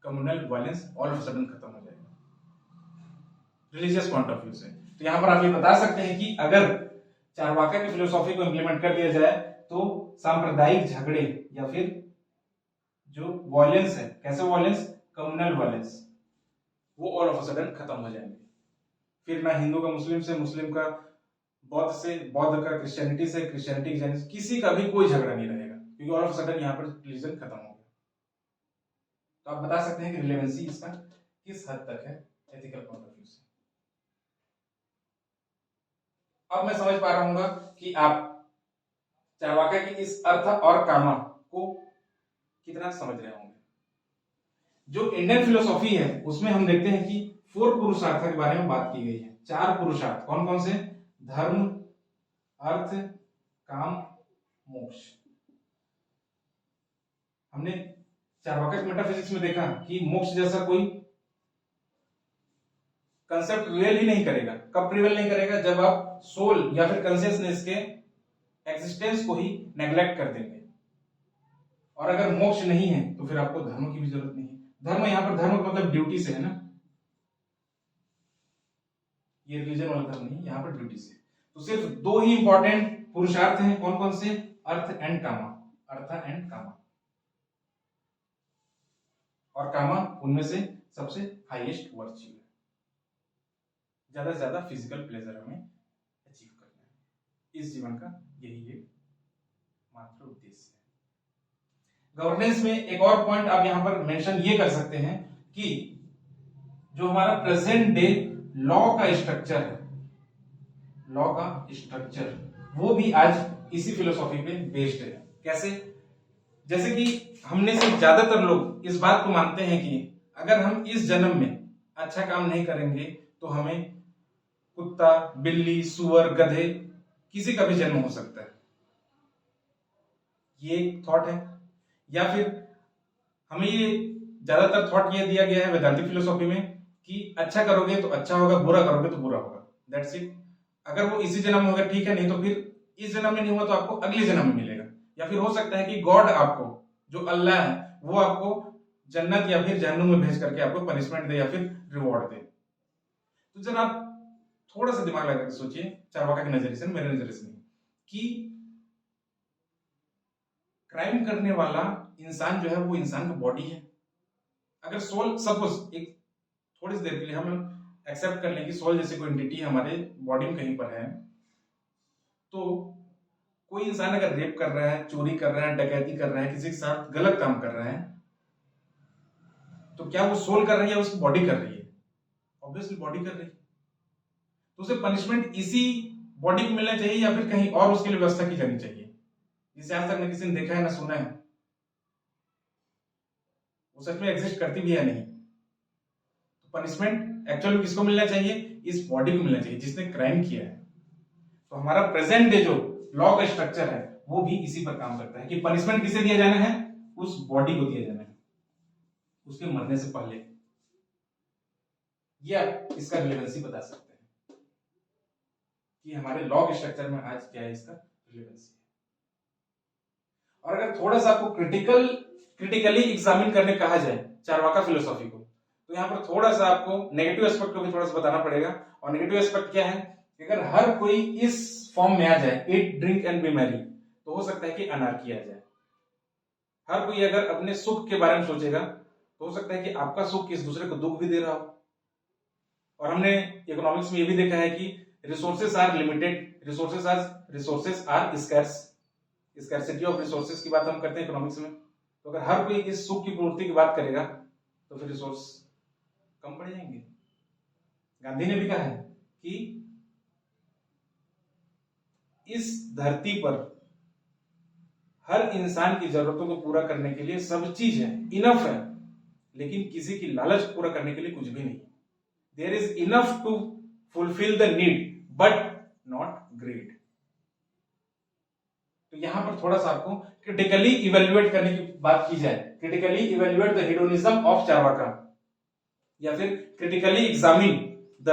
Communal violence all of a sudden खत्म हो जाएगा रिलीजियस पॉइंट ऑफ व्यू से। तो यहां पर आप ये बता सकते हैं कि अगर चारवाका की फिलोसॉफी को इंप्लीमेंट कर दिया जाए तो सांप्रदायिक झगड़े या फिर जो वायलेंस है, कैसे वायलेंस, कम्युनल वायलेंस, वो ऑल ऑफ अ सडन खत्म हो जाएंगे। फिर ना हिंदू का मुस्लिम से, मुस्लिम का बौद्ध से, बौद्ध का क्रिश्चियनिटी से, क्रिश्चियनिटी की जैन से, किसी का भी कोई झगड़ा नहीं रहेगा, क्योंकि ऑल ऑफ अ सडन यहाँ पर रिलीजन खत्म हो गया। तो आप बता सकते हैं कि रिलेवेंसी इसका किस हद तक है एथिकल पॉइंट ऑफ व्यू से। अब मैं समझ पा रहा हूंगा कि आप चारवाका की इस अर्थ और कामा को कितना समझ रहे होंगे। जो इंडियन फिलोसॉफी है उसमें हम देखते हैं कि 4 पुरुषार्थ के बारे में बात की गई है। 4 पुरुषार्थ कौन कौन से? धर्म, अर्थ, काम, मोक्ष। हमने चारवाका की मेटाफिजिक्स में देखा कि मोक्ष जैसा कोई कंसेप्ट रियल ही नहीं करेगा। कब प्रिवेल नहीं करेगा? जब आप सोल या फिर कॉन्शियसनेस के एग्जिस्टेंस को ही नेग्लेक्ट कर देंगे। और अगर मोक्ष नहीं है तो फिर आपको धर्म की भी जरूरत नहीं है। धर्म यहां पर धर्म का मतलब ड्यूटी से है ना, ये रिलीजन वाला धर्म नहीं, यहां पर ड्यूटी से। तो सिर्फ 2 ही इंपॉर्टेंट पुरुषार्थ हैं, कौन कौन से? Earth and comma. Earth and कामा, और कामा उनमें से सबसे हाईएस्ट वर्च्यू है। ज्यादा से ज्यादा फिजिकल प्लेजर हमें अचीव करना है, इस जीवन का यही एक मात्र उद्देश्य है। गवर्नेंस में एक और पॉइंट आप यहां पर मेंशन ये कर सकते हैं कि जो हमारा प्रेजेंट डे लॉ का स्ट्रक्चर है, लॉ का स्ट्रक्चर, वो भी आज इसी फिलोसॉफी पे बेस्ड है। कैसे? जैसे कि हमने से ज्यादातर लोग इस बात को मानते हैं कि अगर हम इस जन्म में अच्छा काम नहीं करेंगे तो हमें कुत्ता, बिल्ली, सुअर, गधे, किसी का भी जन्म हो सकता है। ये थॉट है। या फिर हमें ये ज्यादातर थॉट ये दिया गया है वेदांतिक फिलोसॉफी में कि अच्छा करोगे तो अच्छा होगा, बुरा करोगे तो बुरा होगा, दैट्स इट। अगर वो इसी जन्म में होगा ठीक है, नहीं तो फिर इस जन्म में नहीं हुआ तो आपको अगले जन्म में मिलेगा। या फिर हो सकता है कि गॉड आपको, जो अल्लाह है, वो आपको जन्नत या फिर जहन्नुम में भेज करके आपको पनिशमेंट दे या फिर रिवॉर्ड दे। तो जरा आप थोड़ा सा दिमाग लगा के सोचिए, चारवाका के नजरिए से, मेरे नजरिए से नहीं, कि क्राइम करने वाला इंसान जो है वो इंसान का बॉडी है। अगर सोल, सपोज एक थोड़ी सी देर के लिए हम एक्सेप्ट कर लें कि सोल जैसे कोई एंटिटी हमारे बॉडी में कहीं पर है, तो कोई इंसान अगर रेप कर रहा है, चोरी कर रहा है, डकैती कर रहा है, किसी के साथ गलत काम कर रहा है, तो क्या वो सोल कर रही है, उसकी बॉडी कर रही है? ऑब्वियसली बॉडी कर रही है। तो उसे पनिशमेंट इसी बॉडी को मिलना चाहिए या फिर कहीं और उसके लिए व्यवस्था की जानी चाहिए, जिसे आज तक न किसी ने देखा है ना सुना है, वो सच में एग्जिस्ट करती भी है नहीं। तो पनिशमेंट एक्चुअली किसको मिलना चाहिए? इस बॉडी को मिलना चाहिए जिसने क्राइम किया है। तो हमारा प्रेजेंट डे जो लॉ का स्ट्रक्चर है वो भी इसी पर काम करता है कि पनिशमेंट किसे दिया जाना है? उस बॉडी को दिया जाना है, उसके मरने से पहले। ये आप इसका रिलेवेंसी बता सकते हैं कि हमारे लॉ के स्ट्रक्चर में आज क्या है इसका रिलेवेंसी। और अगर थोड़ा सा आपको क्रिटिकली एग्जामिन करने कहा जाए चारवाका फिलोसॉफी को, तो यहां पर थोड़ा सा आपको नेगेटिव एस्पेक्ट को भी थोड़ा सा बताना पड़ेगा। और नेगेटिव एस्पेक्ट क्या है कि अगर हर कोई इस फॉर्म में आ जाए, ईट, ड्रिंक एंड बी मैरी, तो हो सकता है कि अनार्की आ जाए। हर कोई अगर अपने सुख के बारे में सोचेगा तो हो सकता है कि आपका सुख किस दूसरे को दुख भी दे रहा हो। और हमने इकोनॉमिक्स में ये भी देखा है कि resources are limited, resources are scarce, scarcity of resources की बात हम करते हैं इकोनॉमिक्स में। तो अगर हर कोई इस सुख की पूर्ति की बात करेगा तो फिर रिसोर्स कम पड़ जाएंगे। गांधी ने भी कहा है कि इस धरती पर हर इंसान की जरूरतों को पूरा करने के लिए सब चीज है, इनफ है, लेकिन किसी की लालच पूरा करने के लिए कुछ भी नहीं। There is enough to fulfil the need but not greed. तो यहां पर थोड़ा सा आपको क्रिटिकली इवेल्युएट करने की बात की जाए, critically evaluate the hedonism of Charvaka, या फिर critically examine the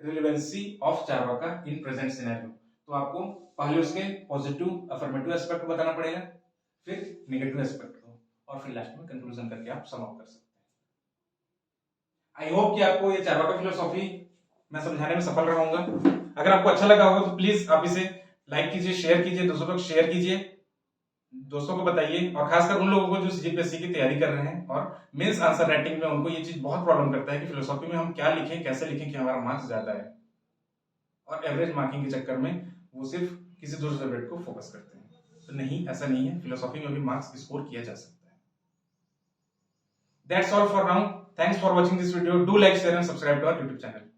relevancy of Charvaka in present scenario. तो आपको पहले उसके पॉजिटिव अफर्मेटिव एस्पेक्ट को बताना पड़ेगा, फिर नेगेटिव एस्पेक्ट को, और फिर लास्ट में कंक्लूजन करके आप सम अप कर सकते हैं। आई होप कि आपको ये चार्वाका फिलोसॉफी मैं समझाने में सफल रहा हूंगा। अगर आपको अच्छा लगा होगा तो प्लीज आप इसे लाइक कीजिए, शेयर कीजिए, दोस्तों तक शेयर कीजिए, दोस्तों को बताइए, और खासकर उन लोगों को जो सीजीपीएससी की तैयारी कर रहे हैं और मेंस आंसर राइटिंग में उनको ये चीज बहुत प्रॉब्लम करता है कि फिलोसॉफी में हम क्या लिखें, कैसे लिखें कि हमारा मार्क्स ज्यादा है, और एवरेज मार्किंग के चक्कर में वो सिर्फ किसी दूसरे सब्जेक्ट को फोकस करते हैं। तो नहीं, ऐसा नहीं है, फिलोसॉफी में भी मार्क्स स्कोर किया जा सकता है। That's all for now. Thanks for watching this video. Do like, share and subscribe to our YouTube channel.